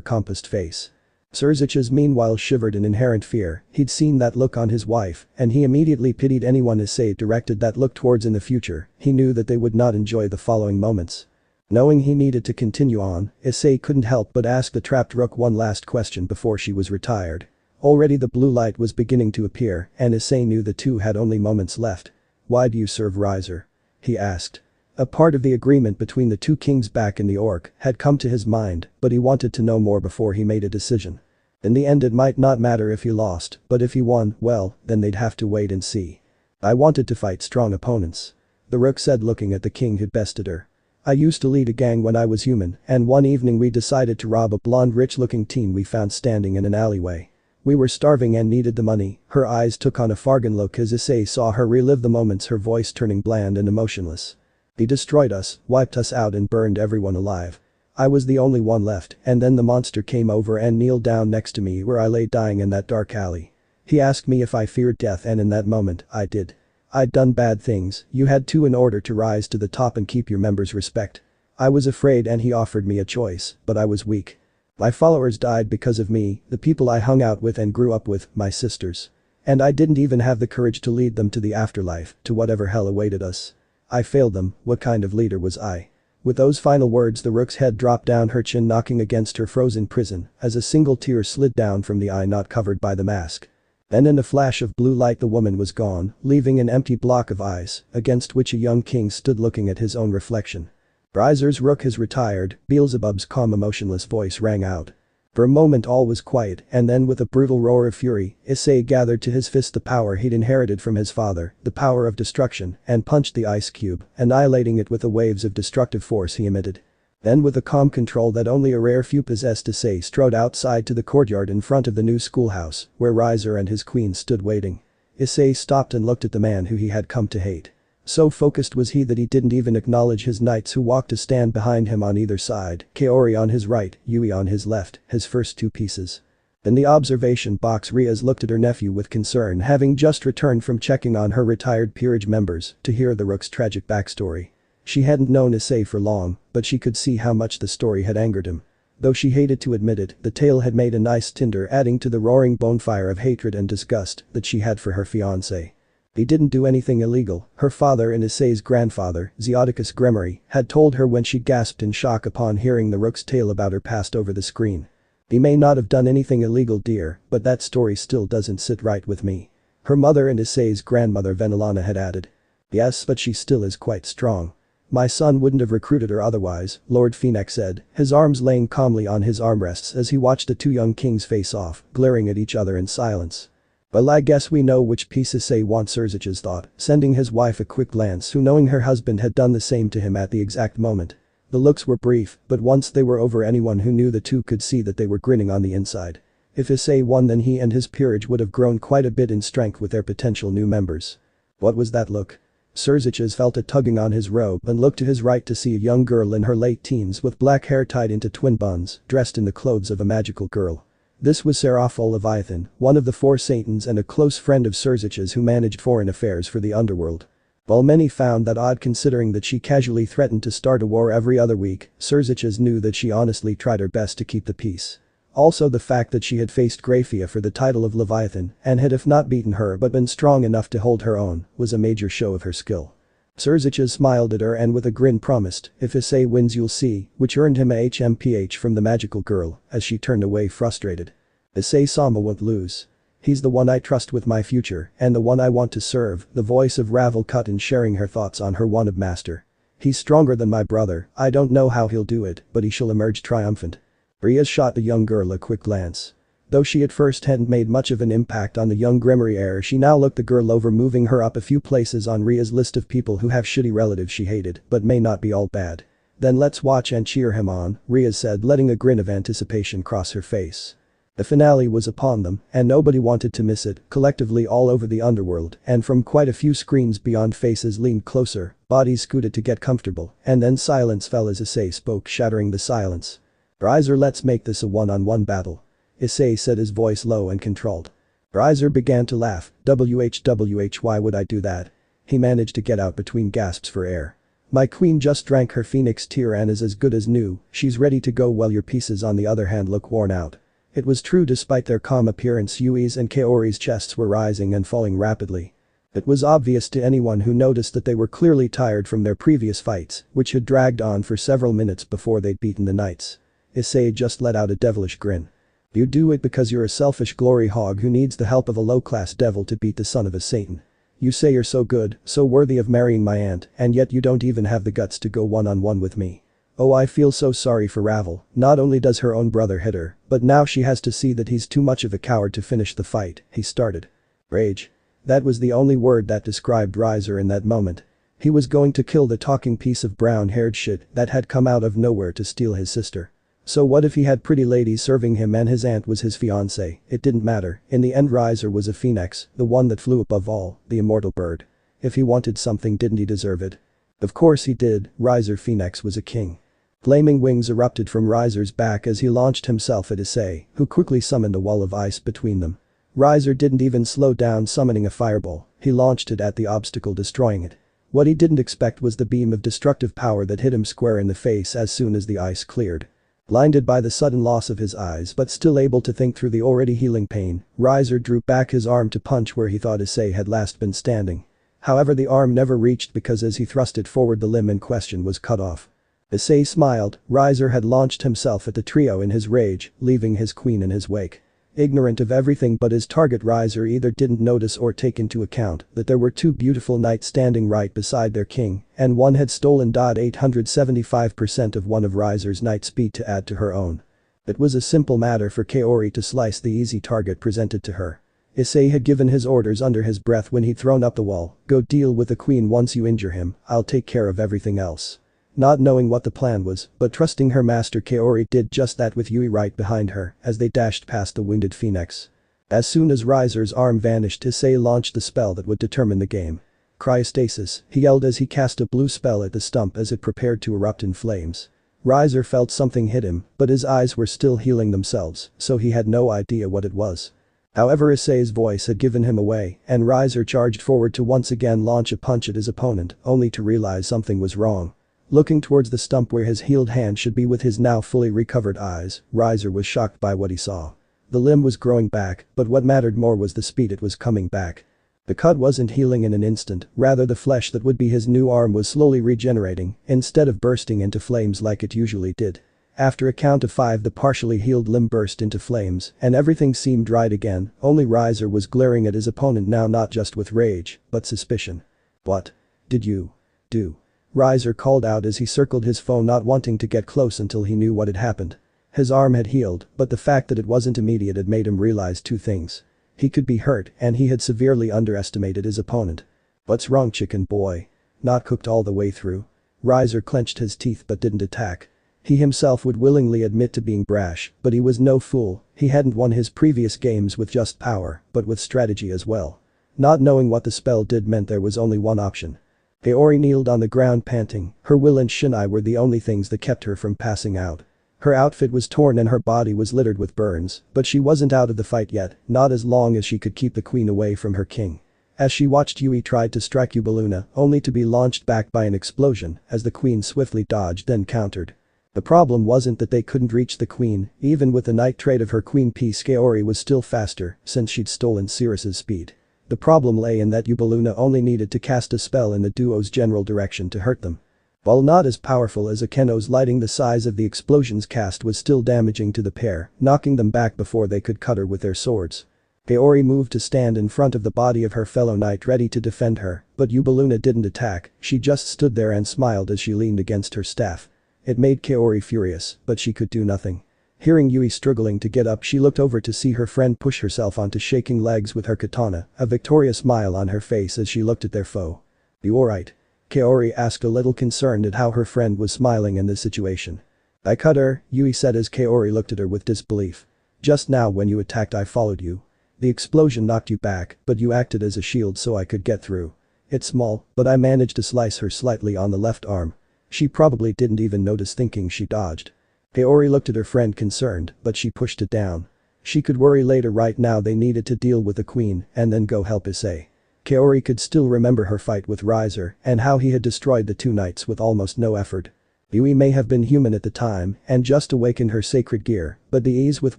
compassed face. Sirzechs meanwhile shivered in inherent fear. He'd seen that look on his wife, and he immediately pitied anyone Issei directed that look towards in the future. He knew that they would not enjoy the following moments. Knowing he needed to continue on, Issei couldn't help but ask the trapped rook one last question before she was retired. Already the blue light was beginning to appear, and Issei knew the 2 had only moments left. "Why do you serve Riser?" he asked. A part of the agreement between the 2 kings back in the Orc had come to his mind, but he wanted to know more before he made a decision. In the end it might not matter if he lost, but if he won, well, then they'd have to wait and see. "I wanted to fight strong opponents," the rook said, looking at the king who'd bested her. "I used to lead a gang when I was human, and one evening we decided to rob a blonde rich-looking teen we found standing in an alleyway. We were starving and needed the money." Her eyes took on a Fargan look as Issei saw her relive the moments, her voice turning bland and emotionless. "He destroyed us, wiped us out and burned everyone alive. I was the only one left, and then the monster came over and kneeled down next to me where I lay dying in that dark alley. He asked me if I feared death, and in that moment, I did. I'd done bad things, you had to, in order to rise to the top and keep your members' respect. I was afraid and he offered me a choice, but I was weak. My followers died because of me, the people I hung out with and grew up with, my sisters. And I didn't even have the courage to lead them to the afterlife, to whatever hell awaited us. I failed them. What kind of leader was I?" With those final words the rook's head dropped down, her chin knocking against her frozen prison, as a single tear slid down from the eye not covered by the mask. Then in a flash of blue light the woman was gone, leaving an empty block of ice, against which a young king stood looking at his own reflection. "Riser's rook has retired," Beelzebub's calm emotionless voice rang out. For a moment all was quiet, and then with a brutal roar of fury, Issei gathered to his fist the power he'd inherited from his father, the power of destruction, and punched the ice cube, annihilating it with the waves of destructive force he emitted. Then with a calm control that only a rare few possessed, Issei strode outside to the courtyard in front of the new schoolhouse, where Riser and his queen stood waiting. Issei stopped and looked at the man who he had come to hate. So focused was he that he didn't even acknowledge his knights who walked to stand behind him on either side, Kaori on his right, Yui on his left, his first two pieces. In the observation box, Riaz looked at her nephew with concern, having just returned from checking on her retired peerage members to hear the Rook's tragic backstory. She hadn't known Issei for long, but she could see how much the story had angered him. Though she hated to admit it, the tale had made a nice tinder, adding to the roaring bonfire of hatred and disgust that she had for her fiancé. He didn't do anything illegal, her father and Issei's grandfather, Xiaudicus Gremory, had told her when she gasped in shock upon hearing the Rook's tale about her past over the screen. He may not have done anything illegal, dear, but that story still doesn't sit right with me. Her mother and Issei's grandmother Venelana had added. Yes, but she still is quite strong. My son wouldn't have recruited her otherwise, Lord Phoenix said, his arms laying calmly on his armrests as he watched the two young kings face off, glaring at each other in silence. Well, I guess we know which piece Issei wants, Sirzechs thought, sending his wife a quick glance, who knowing her husband had done the same to him at the exact moment. The looks were brief, but once they were over, anyone who knew the two could see that they were grinning on the inside. If Issei won, then he and his peerage would have grown quite a bit in strength with their potential new members. What was that look? Sirzechs felt a tugging on his robe and looked to his right to see a young girl in her late teens with black hair tied into twin buns, dressed in the clothes of a magical girl. This was Seraphol Leviathan, one of the four Satans and a close friend of Sirzechs who managed foreign affairs for the underworld. While many found that odd considering that she casually threatened to start a war every other week, Sirzechs knew that she honestly tried her best to keep the peace. Also, the fact that she had faced Grayfia for the title of Leviathan and had, if not beaten her, but been strong enough to hold her own, was a major show of her skill. Sirzechs smiled at her and with a grin promised, if Issei wins you'll see, which earned him a HMPH from the magical girl as she turned away frustrated. Issei Sama won't lose. He's the one I trust with my future and the one I want to serve, the voice of Ravel cut in, sharing her thoughts on her wanted master. He's stronger than my brother, I don't know how he'll do it, but he shall emerge triumphant. Riaz shot the young girl a quick glance. Though she at first hadn't made much of an impact on the young Gremory heir, she now looked the girl over, moving her up a few places on Riaz's list of people who have shitty relatives she hated but may not be all bad. Then let's watch and cheer him on, Riaz said, letting a grin of anticipation cross her face. The finale was upon them, and nobody wanted to miss it, collectively all over the underworld, and from quite a few screens beyond, faces leaned closer, bodies scooted to get comfortable, and then silence fell as Issei spoke, shattering the silence. Riser, let's make this a one-on-one battle. Issei said, his voice low and controlled. Riser began to laugh. WHWH, why would I do that? He managed to get out between gasps for air. My queen just drank her phoenix tear and is as good as new, she's ready to go, while your pieces on the other hand look worn out. It was true, despite their calm appearance, Yui's and Kaori's chests were rising and falling rapidly. It was obvious to anyone who noticed that they were clearly tired from their previous fights, which had dragged on for several minutes before they'd beaten the knights. Issei just let out a devilish grin. You do it because you're a selfish glory hog who needs the help of a low-class devil to beat the son of a Satan. You say you're so good, so worthy of marrying my aunt, and yet you don't even have the guts to go one-on-one with me. Oh, I feel so sorry for Ravel. Not only does her own brother hit her, but now she has to see that he's too much of a coward to finish the fight, he started. Rage. That was the only word that described Riser in that moment. He was going to kill the talking piece of brown-haired shit that had come out of nowhere to steal his sister. So what if he had pretty ladies serving him and his aunt was his fiancée? It didn't matter. In the end, Riser was a phoenix, the one that flew above all, the immortal bird. If he wanted something, didn't he deserve it? Of course he did. Riser Phoenix was a king. Flaming wings erupted from Riser's back as he launched himself at Issei, who quickly summoned a wall of ice between them. Riser didn't even slow down, summoning a fireball. He launched it at the obstacle, destroying it. What he didn't expect was the beam of destructive power that hit him square in the face as soon as the ice cleared. Blinded by the sudden loss of his eyes but still able to think through the already healing pain, Riser drew back his arm to punch where he thought Issei had last been standing. However, the arm never reached because as he thrust it forward, the limb in question was cut off. Issei smiled. Riser had launched himself at the trio in his rage, leaving his queen in his wake. Ignorant of everything but his target, Riser either didn't notice or take into account that there were two beautiful knights standing right beside their king, and one had stolen 875% of one of Riser's knight speed to add to her own. It was a simple matter for Kaori to slice the easy target presented to her. Issei had given his orders under his breath when he'd thrown up the wall, go deal with the queen once you injure him, I'll take care of everything else. Not knowing what the plan was, but trusting her master Kaori did just that with Yui right behind her as they dashed past the wounded phoenix. As soon as Riser's arm vanished, Issei launched the spell that would determine the game. Cryostasis, he yelled as he cast a blue spell at the stump as it prepared to erupt in flames. Riser felt something hit him, but his eyes were still healing themselves, so he had no idea what it was. However, Issei's voice had given him away, and Riser charged forward to once again launch a punch at his opponent, only to realize something was wrong. Looking towards the stump where his healed hand should be with his now fully recovered eyes, Riser was shocked by what he saw. The limb was growing back, but what mattered more was the speed it was coming back. The cut wasn't healing in an instant, rather the flesh that would be his new arm was slowly regenerating, instead of bursting into flames like it usually did. After a count of 5, the partially healed limb burst into flames, and everything seemed right again, only Riser was glaring at his opponent now, not just with rage, but suspicion. "What did you do?" Riser called out as he circled his foe, not wanting to get close until he knew what had happened. His arm had healed, but the fact that it wasn't immediate had made him realize two things. He could be hurt, and he had severely underestimated his opponent. "What's wrong, chicken boy? Not cooked all the way through?" Riser clenched his teeth but didn't attack. He himself would willingly admit to being brash, but he was no fool. He hadn't won his previous games with just power, but with strategy as well. Not knowing what the spell did meant there was only one option. Kaori kneeled on the ground panting, her will and shinai were the only things that kept her from passing out. Her outfit was torn and her body was littered with burns, but she wasn't out of the fight yet, not as long as she could keep the queen away from her king. As she watched Yui tried to strike Hyoudou, only to be launched back by an explosion as the queen swiftly dodged then countered. The problem wasn't that they couldn't reach the queen, even with the knight trait of her queen piece Kaori was still faster since she'd stolen Sirzech's speed. The problem lay in that Hyoudou only needed to cast a spell in the duo's general direction to hurt them. While not as powerful as Akeno's lighting, the size of the explosion's cast was still damaging to the pair, knocking them back before they could cut her with their swords. Kaori moved to stand in front of the body of her fellow knight ready to defend her, but Hyoudou didn't attack, she just stood there and smiled as she leaned against her staff. It made Kaori furious, but she could do nothing. Hearing Yui struggling to get up, she looked over to see her friend push herself onto shaking legs with her katana, a victorious smile on her face as she looked at their foe. "You alright?" Kaori asked, a little concerned at how her friend was smiling in this situation. "I cut her," Yui said as Kaori looked at her with disbelief. "Just now when you attacked I followed you. The explosion knocked you back, but you acted as a shield so I could get through. It's small, but I managed to slice her slightly on the left arm. She probably didn't even notice, thinking she dodged." Kaori looked at her friend concerned, but she pushed it down. She could worry later, right now they needed to deal with the queen and then go help Issei. Kaori could still remember her fight with Riser and how he had destroyed the two knights with almost no effort. Yui may have been human at the time and just awakened her sacred gear, but the ease with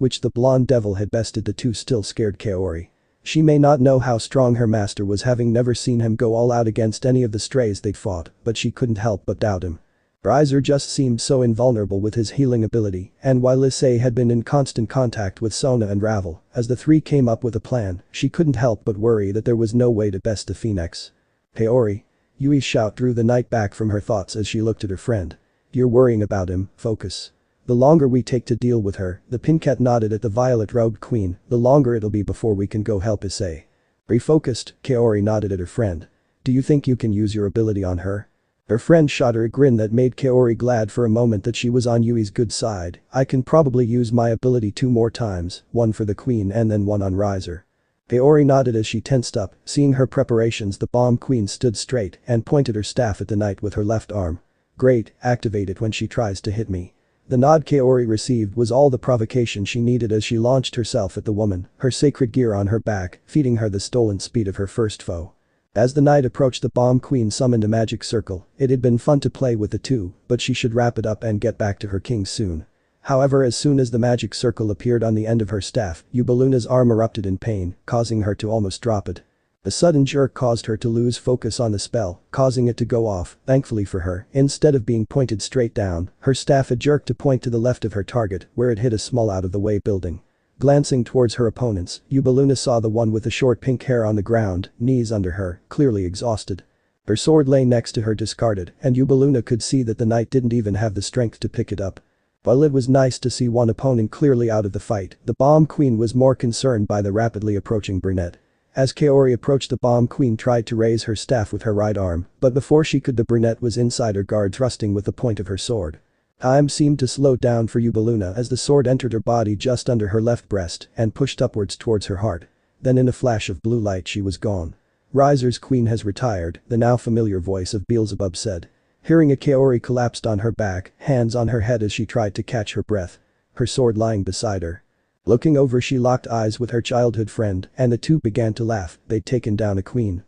which the blonde devil had bested the two still scared Kaori. She may not know how strong her master was, having never seen him go all out against any of the strays they'd fought, but she couldn't help but doubt him. Riser just seemed so invulnerable with his healing ability, and while Issei had been in constant contact with Sona and Ravel, as the three came up with a plan, she couldn't help but worry that there was no way to best the phoenix. "Kaori." Yui's shout drew the knight back from her thoughts as she looked at her friend. "You're worrying about him, focus. The longer we take to deal with her," the Pincat nodded at the violet-robed queen, "the longer it'll be before we can go help Issei." "Refocused," Kaori nodded at her friend. "Do you think you can use your ability on her?" Her friend shot her a grin that made Kaori glad for a moment that she was on Yui's good side. "I can probably use my ability 2 more times, one for the queen and then one on Riser." Kaori nodded as she tensed up, seeing her preparations. The bomb queen stood straight and pointed her staff at the knight with her left arm. "Great, activate it when she tries to hit me." The nod Kaori received was all the provocation she needed as she launched herself at the woman, her sacred gear on her back, feeding her the stolen speed of her first foe. As the knight approached, the bomb queen summoned a magic circle. It had been fun to play with the two, but she should wrap it up and get back to her king soon. However, as soon as the magic circle appeared on the end of her staff, Hyoudou's arm erupted in pain, causing her to almost drop it. The sudden jerk caused her to lose focus on the spell, causing it to go off. Thankfully for her, instead of being pointed straight down, her staff had jerked to point to the left of her target, where it hit a small out-of-the-way building. Glancing towards her opponents, Hyoudou saw the one with the short pink hair on the ground, knees under her, clearly exhausted. Her sword lay next to her discarded, and Hyoudou could see that the knight didn't even have the strength to pick it up. While it was nice to see one opponent clearly out of the fight, the bomb queen was more concerned by the rapidly approaching brunette. As Kaori approached, the bomb queen tried to raise her staff with her right arm, but before she could, the brunette was inside her guard, thrusting with the point of her sword. Time seemed to slow down for Eubeluna as the sword entered her body just under her left breast and pushed upwards towards her heart. Then in a flash of blue light she was gone. Riser's queen has retired, the now familiar voice of Beelzebub said. Hearing it, Kaori collapsed on her back, hands on her head as she tried to catch her breath. Her sword lying beside her. Looking over, she locked eyes with her childhood friend, and the two began to laugh. They'd taken down a queen.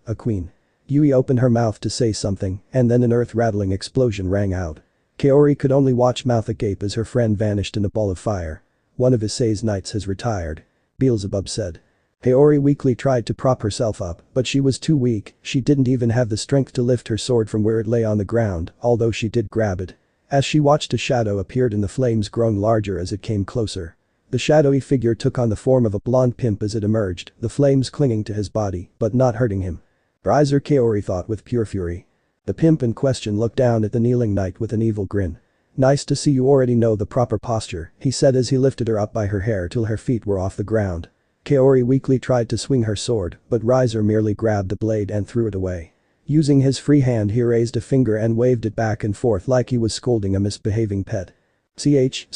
Yui opened her mouth to say something, and then an earth-rattling explosion rang out. Kaori could only watch mouth agape as her friend vanished in a ball of fire. One of Issei's knights has retired. Beelzebub said. Kaori weakly tried to prop herself up, but she was too weak. She didn't even have the strength to lift her sword from where it lay on the ground, although she did grab it. As she watched, a shadow appeared in the flames, growing larger as it came closer. The shadowy figure took on the form of a blonde pimp as it emerged, the flames clinging to his body, but not hurting him. Riser, Kaori thought with pure fury. The pimp in question looked down at the kneeling knight with an evil grin. Nice to see you already know the proper posture, he said as he lifted her up by her hair till her feet were off the ground. Kaori weakly tried to swing her sword, but Riser merely grabbed the blade and threw it away. Using his free hand, he raised a finger and waved it back and forth like he was scolding a misbehaving pet. Ch,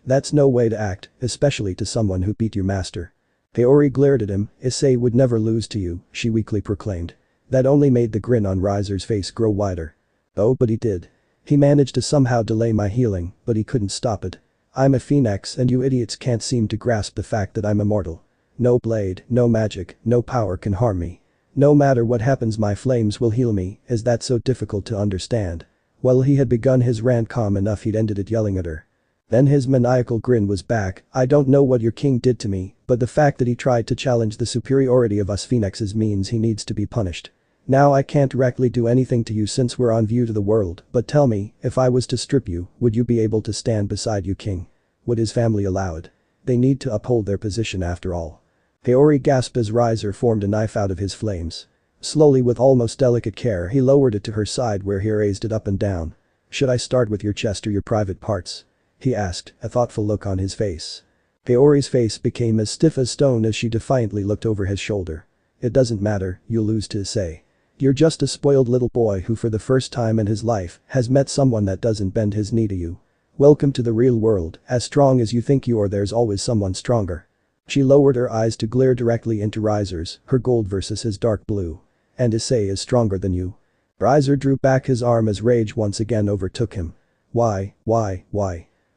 that's no way to act, especially to someone who beat your master. Kaori glared at him. Issei would never lose to you, she weakly proclaimed. That only made the grin on Riser's face grow wider. Oh, but he did. He managed to somehow delay my healing, but he couldn't stop it. I'm a phoenix and you idiots can't seem to grasp the fact that I'm immortal. No blade, no magic, no power can harm me. No matter what happens, my flames will heal me. Is that so difficult to understand? Well, he had begun his rant calm enough, he'd ended it yelling at her. Then his maniacal grin was back. I don't know what your king did to me, but the fact that he tried to challenge the superiority of us phoenixes means he needs to be punished. Now I can't directly do anything to you since we're on view to the world, but tell me, if I was to strip you, would you be able to stand beside you king? Would his family allow it? They need to uphold their position after all. Kaori gasped as Riser formed a knife out of his flames. Slowly, with almost delicate care, he lowered it to her side where he raised it up and down. Should I start with your chest or your private parts? He asked, a thoughtful look on his face. Kaori's face became as stiff as stone as she defiantly looked over his shoulder. It doesn't matter, you'll lose to Issei. You're just a spoiled little boy who for the first time in his life has met someone that doesn't bend his knee to you. Welcome to the real world. As strong as you think you are, there's always someone stronger. She lowered her eyes to glare directly into Riser's, her gold versus his dark blue. And Issei is stronger than you. Riser drew back his arm as rage once again overtook him. Why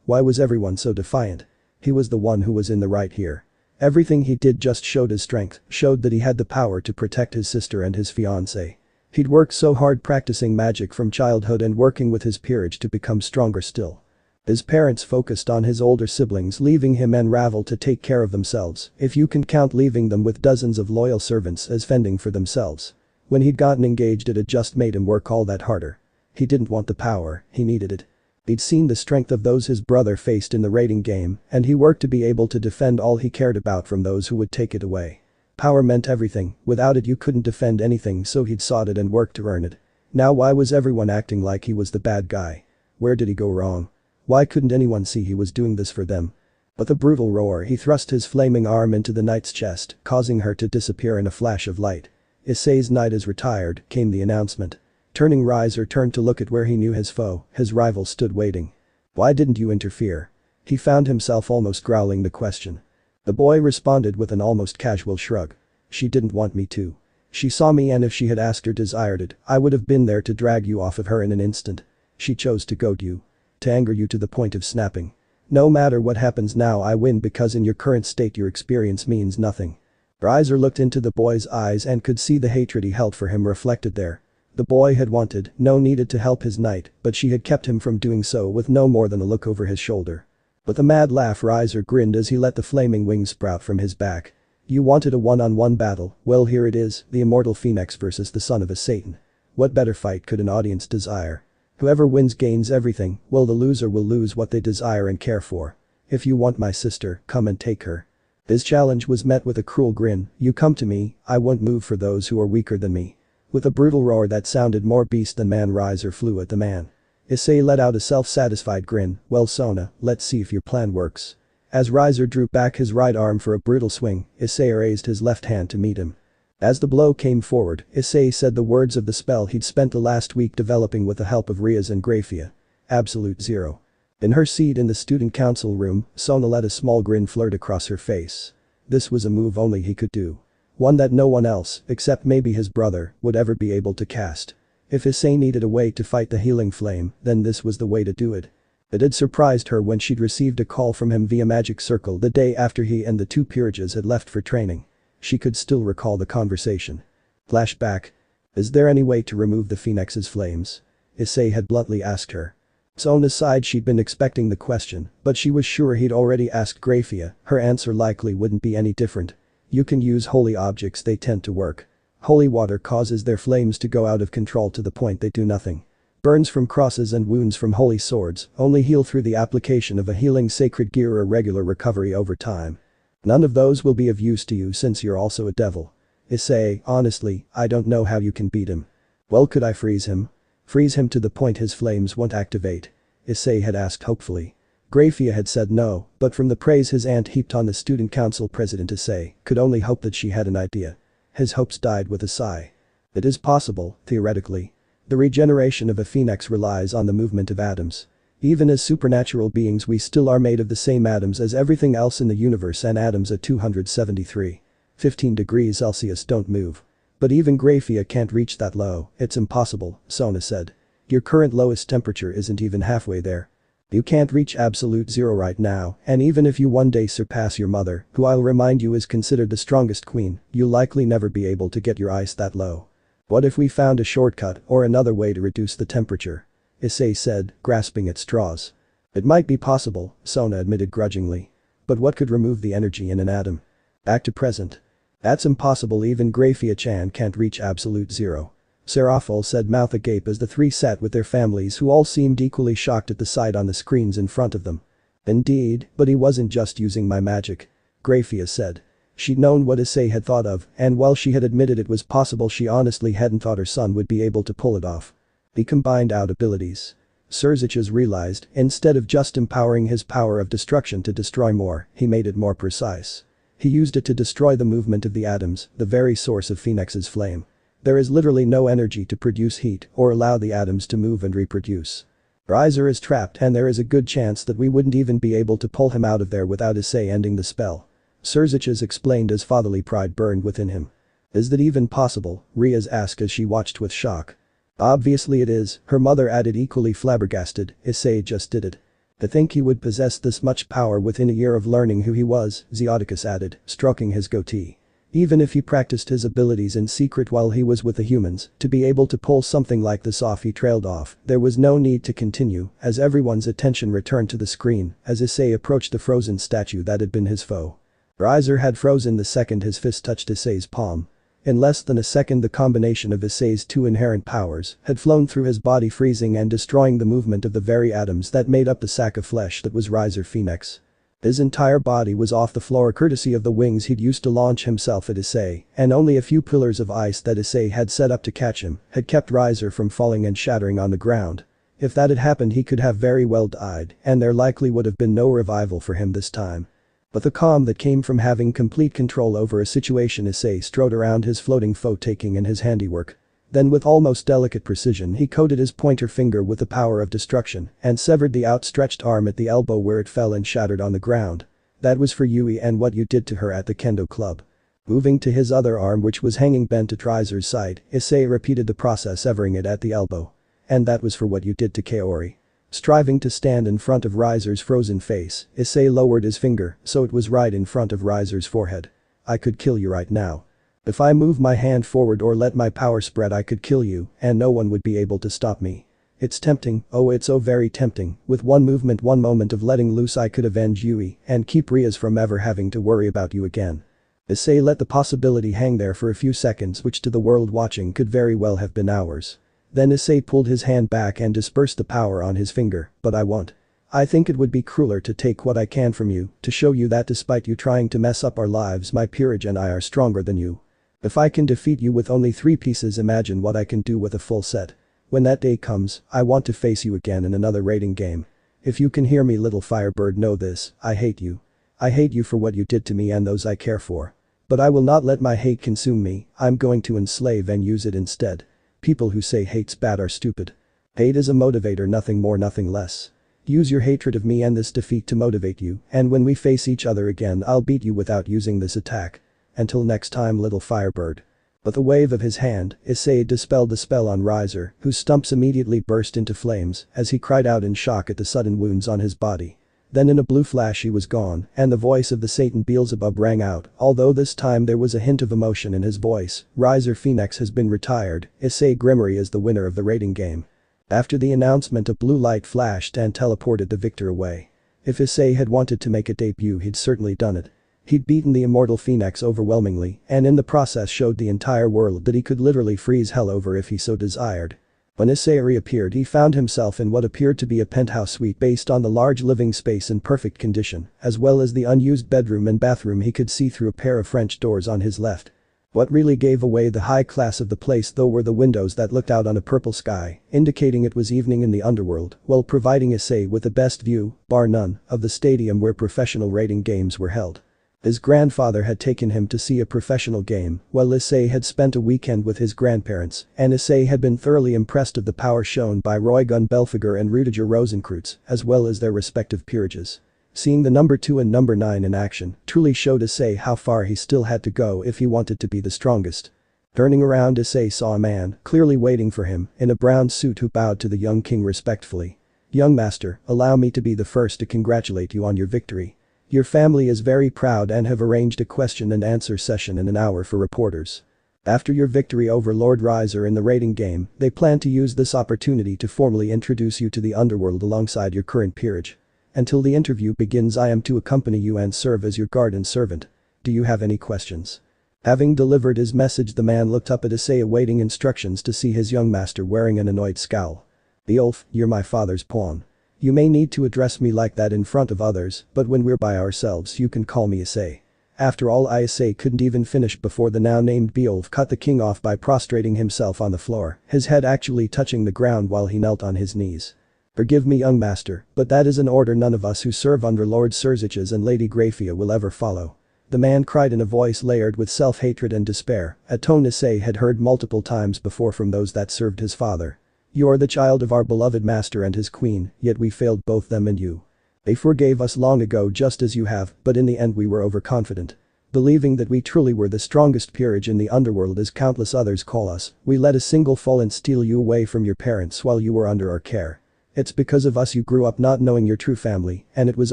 was everyone so defiant? He was the one who was in the right here. Everything he did just showed his strength, showed that he had the power to protect his sister and his fiancée. He'd worked so hard practicing magic from childhood and working with his peerage to become stronger still. His parents focused on his older siblings, leaving him and Ravel to take care of themselves, if you can count leaving them with dozens of loyal servants as fending for themselves. When he'd gotten engaged, it had just made him work all that harder. He didn't want the power, he needed it. He'd seen the strength of those his brother faced in the raiding game, and he worked to be able to defend all he cared about from those who would take it away. Power meant everything, without it you couldn't defend anything, so he'd sought it and worked to earn it. Now why was everyone acting like he was the bad guy? Where did he go wrong? Why couldn't anyone see he was doing this for them? With a brutal roar, he thrust his flaming arm into the knight's chest, causing her to disappear in a flash of light. Issei's knight is retired, came the announcement. Turning, Riser turned to look at where he knew his foe, his rival stood waiting. Why didn't you interfere? He found himself almost growling the question. The boy responded with an almost casual shrug. She didn't want me to. She saw me, and if she had asked or desired it, I would have been there to drag you off of her in an instant. She chose to goad you. To anger you to the point of snapping. No matter what happens now, I win because in your current state your experience means nothing. Riser looked into the boy's eyes and could see the hatred he held for him reflected there. The boy had wanted, no needed to help his knight, but she had kept him from doing so with no more than a look over his shoulder. With a mad laugh, Riser grinned as he let the flaming wings sprout from his back. You wanted a one-on-one battle, well here it is, the immortal phoenix versus the son of a Satan. What better fight could an audience desire? Whoever wins gains everything, while the loser will lose what they desire and care for. If you want my sister, come and take her. This challenge was met with a cruel grin. You come to me, I won't move for those who are weaker than me. With a brutal roar that sounded more beast than man, Riser flew at the man. Issei let out a self-satisfied grin. Well Sona, let's see if your plan works. As Riser drew back his right arm for a brutal swing, Issei raised his left hand to meet him. As the blow came forward, Issei said the words of the spell he'd spent the last week developing with the help of Sirzechs and Grayfia. Absolute zero. In her seat in the student council room, Sona let a small grin flirt across her face. This was a move only he could do. One that no one else, except maybe his brother, would ever be able to cast. If Issei needed a way to fight the healing flame, then this was the way to do it. It had surprised her when she'd received a call from him via magic circle the day after he and the two peerages had left for training. She could still recall the conversation. Flashback. Is there any way to remove the phoenix's flames? Issei had bluntly asked her. Sona's side she'd been expecting the question, but she was sure he'd already asked Grayfia, her answer likely wouldn't be any different. You can use holy objects, they tend to work. Holy water causes their flames to go out of control to the point they do nothing. Burns from crosses and wounds from holy swords only heal through the application of a healing sacred gear or regular recovery over time. None of those will be of use to you since you're also a devil. Issei, honestly, I don't know how you can beat him. Well, could I freeze him? Freeze him to the point his flames won't activate? Issei had asked hopefully. Grayfia had said no, but from the praise his aunt heaped on the student council president, Issei could only hope that she had an idea. His hopes died with a sigh. It is possible, theoretically. The regeneration of a phoenix relies on the movement of atoms. Even as supernatural beings we still are made of the same atoms as everything else in the universe, and atoms at 273.15 degrees Celsius don't move. But even Grayfia can't reach that low, it's impossible, Sona said. Your current lowest temperature isn't even halfway there. You can't reach absolute zero right now, and even if you one day surpass your mother, who I'll remind you is considered the strongest queen, you'll likely never be able to get your ice that low. What if we found a shortcut or another way to reduce the temperature? Issei said, grasping at straws. It might be possible, Sona admitted grudgingly. But what could remove the energy in an atom? Back to present. That's impossible, even Grayfia-chan can't reach absolute zero. Serafal said, mouth agape, as the three sat with their families who all seemed equally shocked at the sight on the screens in front of them. Indeed, but he wasn't just using my magic. Grayfia said. She'd known what Issei had thought of, and while she had admitted it was possible, she honestly hadn't thought her son would be able to pull it off. He combined out abilities. Sirzechs realized, instead of just empowering his power of destruction to destroy more, he made it more precise. He used it to destroy the movement of the atoms, the very source of Phoenix's flame. There is literally no energy to produce heat or allow the atoms to move and reproduce. Riser is trapped, and there is a good chance that we wouldn't even be able to pull him out of there without Issei ending the spell. Sirzechs explained as fatherly pride burned within him. Is that even possible? Riaz asked as she watched with shock. Obviously it is, her mother added, equally flabbergasted. Issei just did it. To think he would possess this much power within a year of learning who he was, Zeoticus added, stroking his goatee. Even if he practiced his abilities in secret while he was with the humans, to be able to pull something like this off, he trailed off. There was no need to continue, as everyone's attention returned to the screen as Issei approached the frozen statue that had been his foe. Riser had frozen the second his fist touched Issei's palm. In less than a second the combination of Issei's two inherent powers had flown through his body, freezing and destroying the movement of the very atoms that made up the sack of flesh that was Riser Phoenix. His entire body was off the floor courtesy of the wings he'd used to launch himself at Issei, and only a few pillars of ice that Issei had set up to catch him had kept Riser from falling and shattering on the ground. If that had happened, he could have very well died, and there likely would have been no revival for him this time. But the calm that came from having complete control over a situation Issei strode around his floating foe, taking in his handiwork. Then with almost delicate precision he coated his pointer finger with the power of destruction and severed the outstretched arm at the elbow where it fell and shattered on the ground. That was for Yui and what you did to her at the kendo club. Moving to his other arm, which was hanging bent at Riser's side, Issei repeated the process, severing it at the elbow. And that was for what you did to Kaori. Striving to stand in front of Riser's frozen face, Issei lowered his finger so it was right in front of Riser's forehead. I could kill you right now. If I move my hand forward or let my power spread, I could kill you and no one would be able to stop me. It's tempting, oh it's so very tempting. With one movement, one moment of letting loose, I could avenge Yui and keep Riaz from ever having to worry about you again. Issei let the possibility hang there for a few seconds, which to the world watching could very well have been hours. Then Issei pulled his hand back and dispersed the power on his finger. But I won't. I think it would be crueler to take what I can from you, to show you that despite you trying to mess up our lives, my peerage and I are stronger than you. If I can defeat you with only 3 pieces, imagine what I can do with a full set. When that day comes, I want to face you again in another raiding game. If you can hear me, little firebird, know this, I hate you. I hate you for what you did to me and those I care for. But I will not let my hate consume me, I'm going to enslave and use it instead. People who say hate's bad are stupid. Hate is a motivator, nothing more, nothing less. Use your hatred of me and this defeat to motivate you, and when we face each other again I'll beat you without using this attack. Until next time, little firebird. With a wave of his hand, Issei dispelled the spell on Riser, whose stumps immediately burst into flames as he cried out in shock at the sudden wounds on his body. Then in a blue flash he was gone, and the voice of the Satan Beelzebub rang out, although this time there was a hint of emotion in his voice. Riser Phoenix has been retired, Issei Grimory is the winner of the rating game. After the announcement, a blue light flashed and teleported the victor away. If Issei had wanted to make a debut, he'd certainly done it. He'd beaten the immortal Phoenix overwhelmingly, and in the process showed the entire world that he could literally freeze hell over if he so desired. When Issei reappeared, he found himself in what appeared to be a penthouse suite based on the large living space in perfect condition, as well as the unused bedroom and bathroom he could see through a pair of French doors on his left. What really gave away the high class of the place though were the windows that looked out on a purple sky, indicating it was evening in the underworld, while providing Issei with the best view, bar none, of the stadium where professional rating games were held. His grandfather had taken him to see a professional game, while Issei had spent a weekend with his grandparents, and Issei had been thoroughly impressed of the power shown by Roygun Belfiger and Rudiger Rosenkreutz, as well as their respective peerages. Seeing the number 2 and number 9 in action truly showed Issei how far he still had to go if he wanted to be the strongest. Turning around, Issei saw a man, clearly waiting for him, in a brown suit who bowed to the young king respectfully. "Young master, allow me to be the first to congratulate you on your victory. Your family is very proud and have arranged a question and answer session in an hour for reporters. After your victory over Lord Riser in the rating game, they plan to use this opportunity to formally introduce you to the underworld alongside your current peerage. Until the interview begins, I am to accompany you and serve as your guard and servant. Do you have any questions?" Having delivered his message, the man looked up at Issei awaiting instructions to see his young master wearing an annoyed scowl. "Beowulf, you're my father's pawn. You may need to address me like that in front of others, but when we're by ourselves you can call me Issei." After all, Issei couldn't even finish before the now named Beowulf cut the king off by prostrating himself on the floor, his head actually touching the ground while he knelt on his knees. "Forgive me, young master, but that is an order none of us who serve under Lord Sirzechs and Lady Grayfia will ever follow." The man cried in a voice layered with self-hatred and despair, a tone Issei had heard multiple times before from those that served his father. "You are the child of our beloved master and his queen, yet we failed both them and you. They forgave us long ago just as you have, but in the end we were overconfident. Believing that we truly were the strongest peerage in the underworld as countless others call us, we let a single fallen steal you away from your parents while you were under our care. It's because of us you grew up not knowing your true family, and it was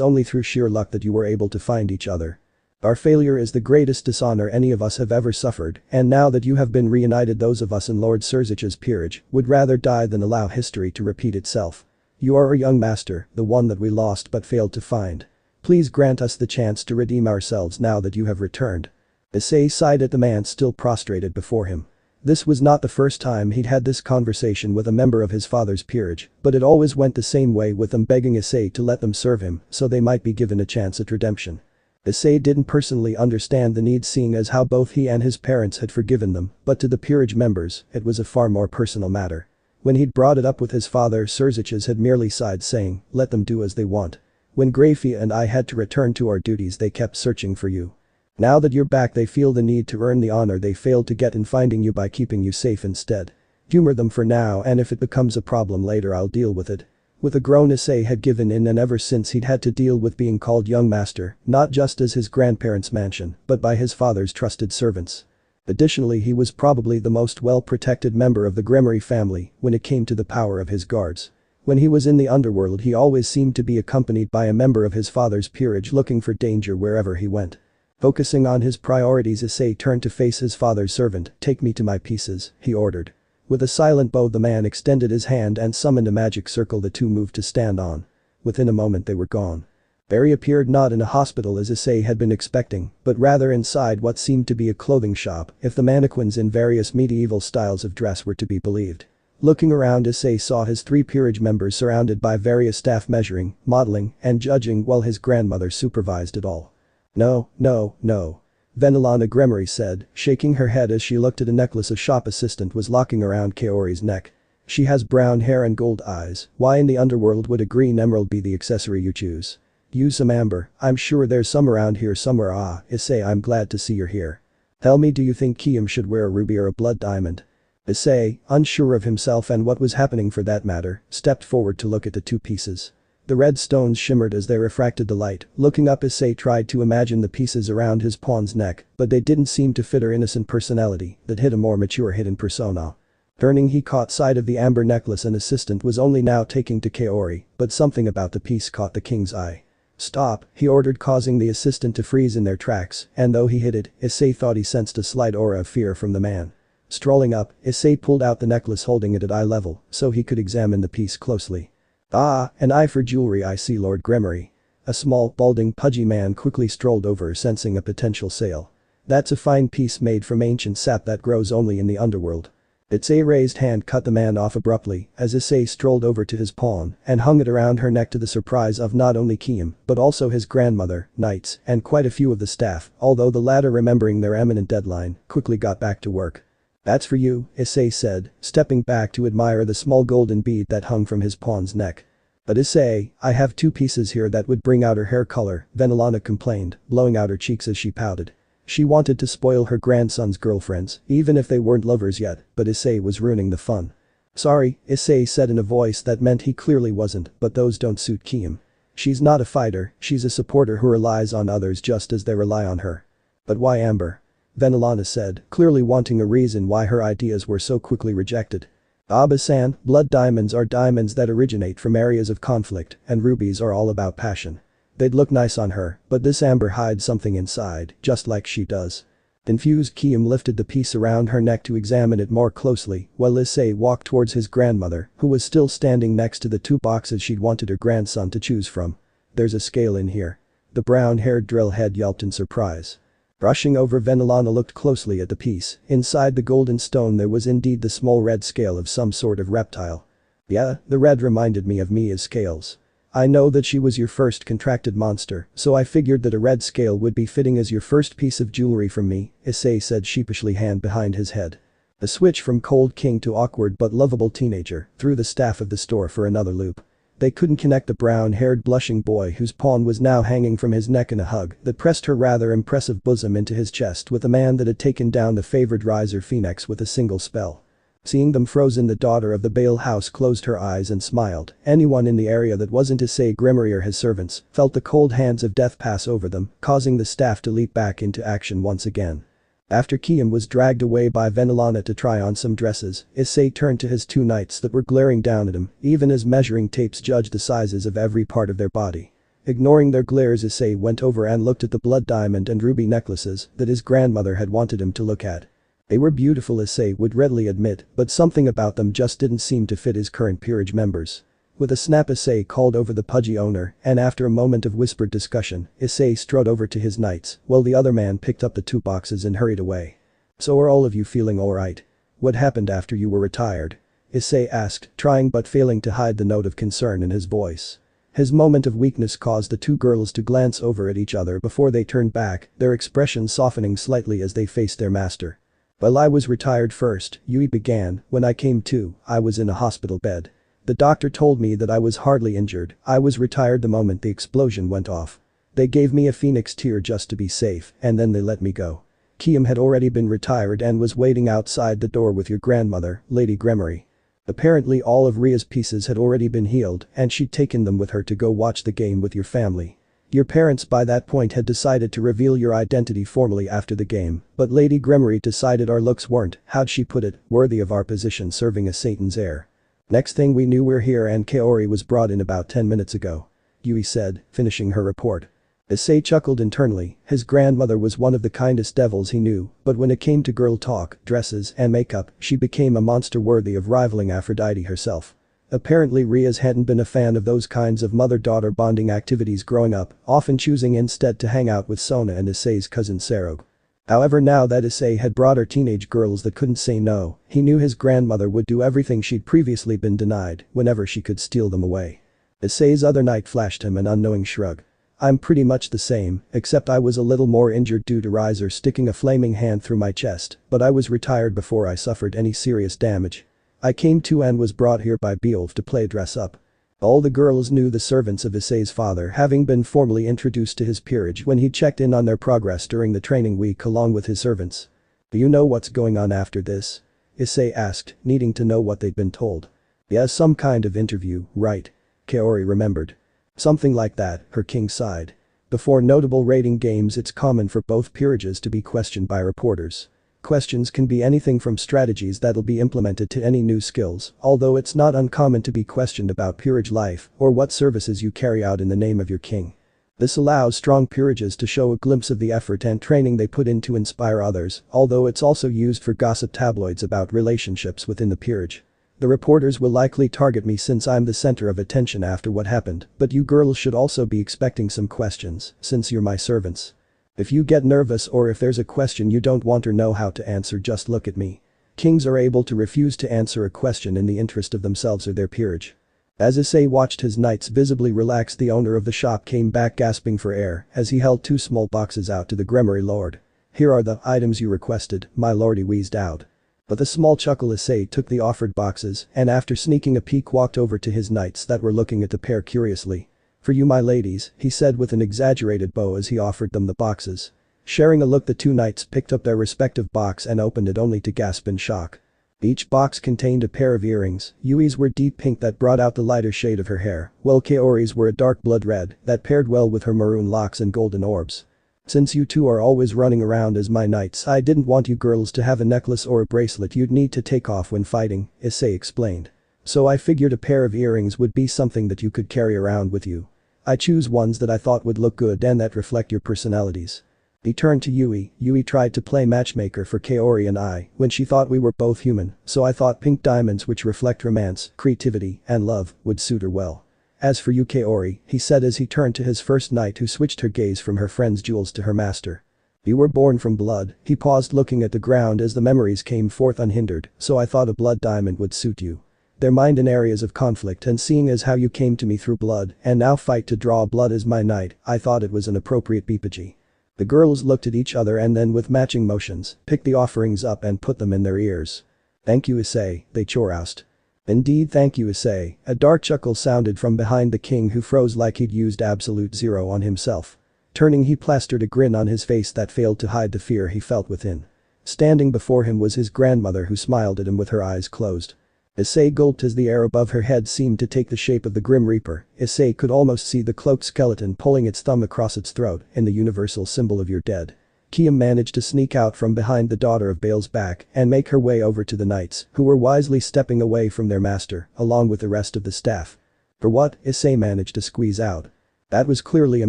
only through sheer luck that you were able to find each other. Our failure is the greatest dishonor any of us have ever suffered, and now that you have been reunited, those of us in Lord Sirzech's peerage would rather die than allow history to repeat itself. You are our young master, the one that we lost but failed to find. Please grant us the chance to redeem ourselves now that you have returned." Issei sighed at the man still prostrated before him. This was not the first time he'd had this conversation with a member of his father's peerage, but it always went the same way, with them begging Issei to let them serve him so they might be given a chance at redemption. Issei didn't personally understand the need, seeing as how both he and his parents had forgiven them, but to the peerage members, it was a far more personal matter. When he'd brought it up with his father, Sirzechs had merely sighed, saying, "Let them do as they want. When Grayfia and I had to return to our duties, they kept searching for you. Now that you're back, they feel the need to earn the honor they failed to get in finding you by keeping you safe instead. Humor them for now, and if it becomes a problem later, I'll deal with it." With a groan, Issei had given in, and ever since he'd had to deal with being called young master, not just as his grandparents' mansion, but by his father's trusted servants. Additionally, he was probably the most well-protected member of the Grimory family when it came to the power of his guards. When he was in the underworld, he always seemed to be accompanied by a member of his father's peerage looking for danger wherever he went. Focusing on his priorities, Issei turned to face his father's servant. "Take me to my pieces," he ordered. With a silent bow, the man extended his hand and summoned a magic circle the two moved to stand on. Within a moment they were gone. Barry appeared not in a hospital as Issei had been expecting, but rather inside what seemed to be a clothing shop, if the mannequins in various medieval styles of dress were to be believed. Looking around, Issei saw his 3 peerage members surrounded by various staff measuring, modeling, and judging while his grandmother supervised it all. "No, no, no," Venelana Grimory said, shaking her head as she looked at a necklace a shop assistant was locking around Kaori's neck. "She has brown hair and gold eyes. Why in the underworld would a green emerald be the accessory you choose? Use some amber, I'm sure there's some around here somewhere. Ah, Issei, I'm glad to see you're here. Tell me, do you think Kiam should wear a ruby or a blood diamond? Issei, unsure of himself and what was happening for that matter, stepped forward to look at the two pieces. The red stones shimmered as they refracted the light. Looking up, Issei tried to imagine the pieces around his pawn's neck, but they didn't seem to fit her innocent personality that hid a more mature hidden persona. Turning, he caught sight of the amber necklace an assistant was only now taking to Kaori, but something about the piece caught the king's eye. Stop, he ordered, causing the assistant to freeze in their tracks, and though he hid it, Issei thought he sensed a slight aura of fear from the man. Strolling up, Issei pulled out the necklace, holding it at eye level so he could examine the piece closely. Ah, an eye for jewelry, I see, Lord Gremory. A small, balding, pudgy man quickly strolled over, sensing a potential sale. That's a fine piece made from ancient sap that grows only in the underworld. Issei raised hand cut the man off abruptly as Issei strolled over to his pawn and hung it around her neck, to the surprise of not only Kiam but also his grandmother, knights, and quite a few of the staff, although the latter, remembering their imminent deadline, quickly got back to work. That's for you, Issei said, stepping back to admire the small golden bead that hung from his pawn's neck. But Issei, I have two pieces here that would bring out her hair color, Venelana complained, blowing out her cheeks as she pouted. She wanted to spoil her grandson's girlfriends, even if they weren't lovers yet, but Issei was ruining the fun. Sorry, Issei said in a voice that meant he clearly wasn't, but those don't suit Kiam. She's not a fighter, she's a supporter who relies on others just as they rely on her. But why amber? Venelana said, clearly wanting a reason why her ideas were so quickly rejected. Abba-san, blood diamonds are diamonds that originate from areas of conflict, and rubies are all about passion. They'd look nice on her, but this amber hides something inside, just like she does. Confused, Kiam lifted the piece around her neck to examine it more closely, while Issei walked towards his grandmother, who was still standing next to the two boxes she'd wanted her grandson to choose from. There's a scale in here. The brown-haired drill head yelped in surprise. Rushing over, Venelana looked closely at the piece. Inside the golden stone there was indeed the small red scale of some sort of reptile. Yeah, the red reminded me of Mia's scales. I know that she was your first contracted monster, so I figured that a red scale would be fitting as your first piece of jewelry from me, Issei said sheepishly, hand behind his head. A switch from cold king to awkward but lovable teenager threw the staff of the store for another loop. They couldn't connect the brown-haired blushing boy whose pawn was now hanging from his neck in a hug that pressed her rather impressive bosom into his chest with a man that had taken down the favored riser Phoenix with a single spell. Seeing them frozen, the daughter of the Bale house closed her eyes and smiled. Anyone in the area that wasn't Issei Gremory or his servants felt the cold hands of death pass over them, causing the staff to leap back into action once again. After Kiam was dragged away by Venelana to try on some dresses, Issei turned to his two knights that were glaring down at him, even as measuring tapes judged the sizes of every part of their body. Ignoring their glares, Issei went over and looked at the blood diamond and ruby necklaces that his grandmother had wanted him to look at. They were beautiful, Issei would readily admit, but something about them just didn't seem to fit his current peerage members. With a snap, Issei called over the pudgy owner, and after a moment of whispered discussion, Issei strode over to his knights, while the other man picked up the two boxes and hurried away. So are all of you feeling alright? What happened after you were retired? Issei asked, trying but failing to hide the note of concern in his voice. His moment of weakness caused the two girls to glance over at each other before they turned back, their expressions softening slightly as they faced their master. Well, I was retired first, Yui began. When I came to, I was in a hospital bed. The doctor told me that I was hardly injured. I was retired the moment the explosion went off. They gave me a phoenix tear just to be safe, and then they let me go. Kiam had already been retired and was waiting outside the door with your grandmother, Lady Gremory. Apparently all of Ria's pieces had already been healed and she'd taken them with her to go watch the game with your family. Your parents by that point had decided to reveal your identity formally after the game, but Lady Gremory decided our looks weren't, how'd she put it, worthy of our position serving as Satan's heir. Next thing we knew, we're here and Kaori was brought in about 10 minutes ago. Yui said, finishing her report. Issei chuckled internally. His grandmother was one of the kindest devils he knew, but when it came to girl talk, dresses, and makeup, she became a monster worthy of rivaling Aphrodite herself. Apparently Riaz hadn't been a fan of those kinds of mother-daughter bonding activities growing up, often choosing instead to hang out with Sona and Issei's cousin Serog. However, now that Issei had brought her teenage girls that couldn't say no, he knew his grandmother would do everything she'd previously been denied whenever she could steal them away. Issei's other knight flashed him an unknowing shrug. I'm pretty much the same, except I was a little more injured due to Riser sticking a flaming hand through my chest, but I was retired before I suffered any serious damage. I came to and was brought here by Beowulf to play dress up. All the girls knew the servants of Issei's father, having been formally introduced to his peerage when he checked in on their progress during the training week along with his servants. "Do you know what's going on after this?" Issei asked, needing to know what they'd been told. "Yes, some kind of interview, right?" Kaori remembered. "Something like that," her king sighed. Before notable rating games, it's common for both peerages to be questioned by reporters. Questions can be anything from strategies that'll be implemented to any new skills, although it's not uncommon to be questioned about peerage life or what services you carry out in the name of your king. This allows strong peerages to show a glimpse of the effort and training they put in to inspire others, although it's also used for gossip tabloids about relationships within the peerage. "The reporters will likely target me since I'm the center of attention after what happened, but you girls should also be expecting some questions, since you're my servants. If you get nervous or if there's a question you don't want or know how to answer, just look at me." Kings are able to refuse to answer a question in the interest of themselves or their peerage. As Issei watched his knights visibly relax, the owner of the shop came back gasping for air as he held two small boxes out to the Grimoire Lord. "Here are the items you requested, my lord," he wheezed out. With a small chuckle, Issei took the offered boxes and after sneaking a peek walked over to his knights that were looking at the pair curiously. "For you, my ladies," he said with an exaggerated bow as he offered them the boxes. Sharing a look, the two knights picked up their respective box and opened it only to gasp in shock. Each box contained a pair of earrings. Yui's were deep pink that brought out the lighter shade of her hair, while Kaori's were a dark blood red that paired well with her maroon locks and golden orbs. "Since you two are always running around as my knights, I didn't want you girls to have a necklace or a bracelet you'd need to take off when fighting," Issei explained. "So I figured a pair of earrings would be something that you could carry around with you. I choose ones that I thought would look good and that reflect your personalities." He turned to Yui. "Yui tried to play matchmaker for Kaori and I when she thought we were both human, so I thought pink diamonds, which reflect romance, creativity, and love, would suit her well. As for you, Kaori," he said as he turned to his first knight, who switched her gaze from her friend's jewels to her master. "You were born from blood." He paused, looking at the ground as the memories came forth unhindered, "so I thought a blood diamond would suit you. They're mined in areas of conflict, and seeing as how you came to me through blood and now fight to draw blood as my knight, I thought it was an appropriate beepage." The girls looked at each other and then with matching motions, picked the offerings up and put them in their ears. "Thank you, Issei," they chorused. "Indeed, thank you, Issei." A dark chuckle sounded from behind the king, who froze like he'd used absolute zero on himself. Turning, he plastered a grin on his face that failed to hide the fear he felt within. Standing before him was his grandmother, who smiled at him with her eyes closed. Issei gulped as the air above her head seemed to take the shape of the Grim Reaper. Issei could almost see the cloaked skeleton pulling its thumb across its throat in the universal symbol of "you're dead." Kiam managed to sneak out from behind the daughter of Baal's back and make her way over to the knights, who were wisely stepping away from their master, along with the rest of the staff. "For what?" Issei managed to squeeze out. That was clearly a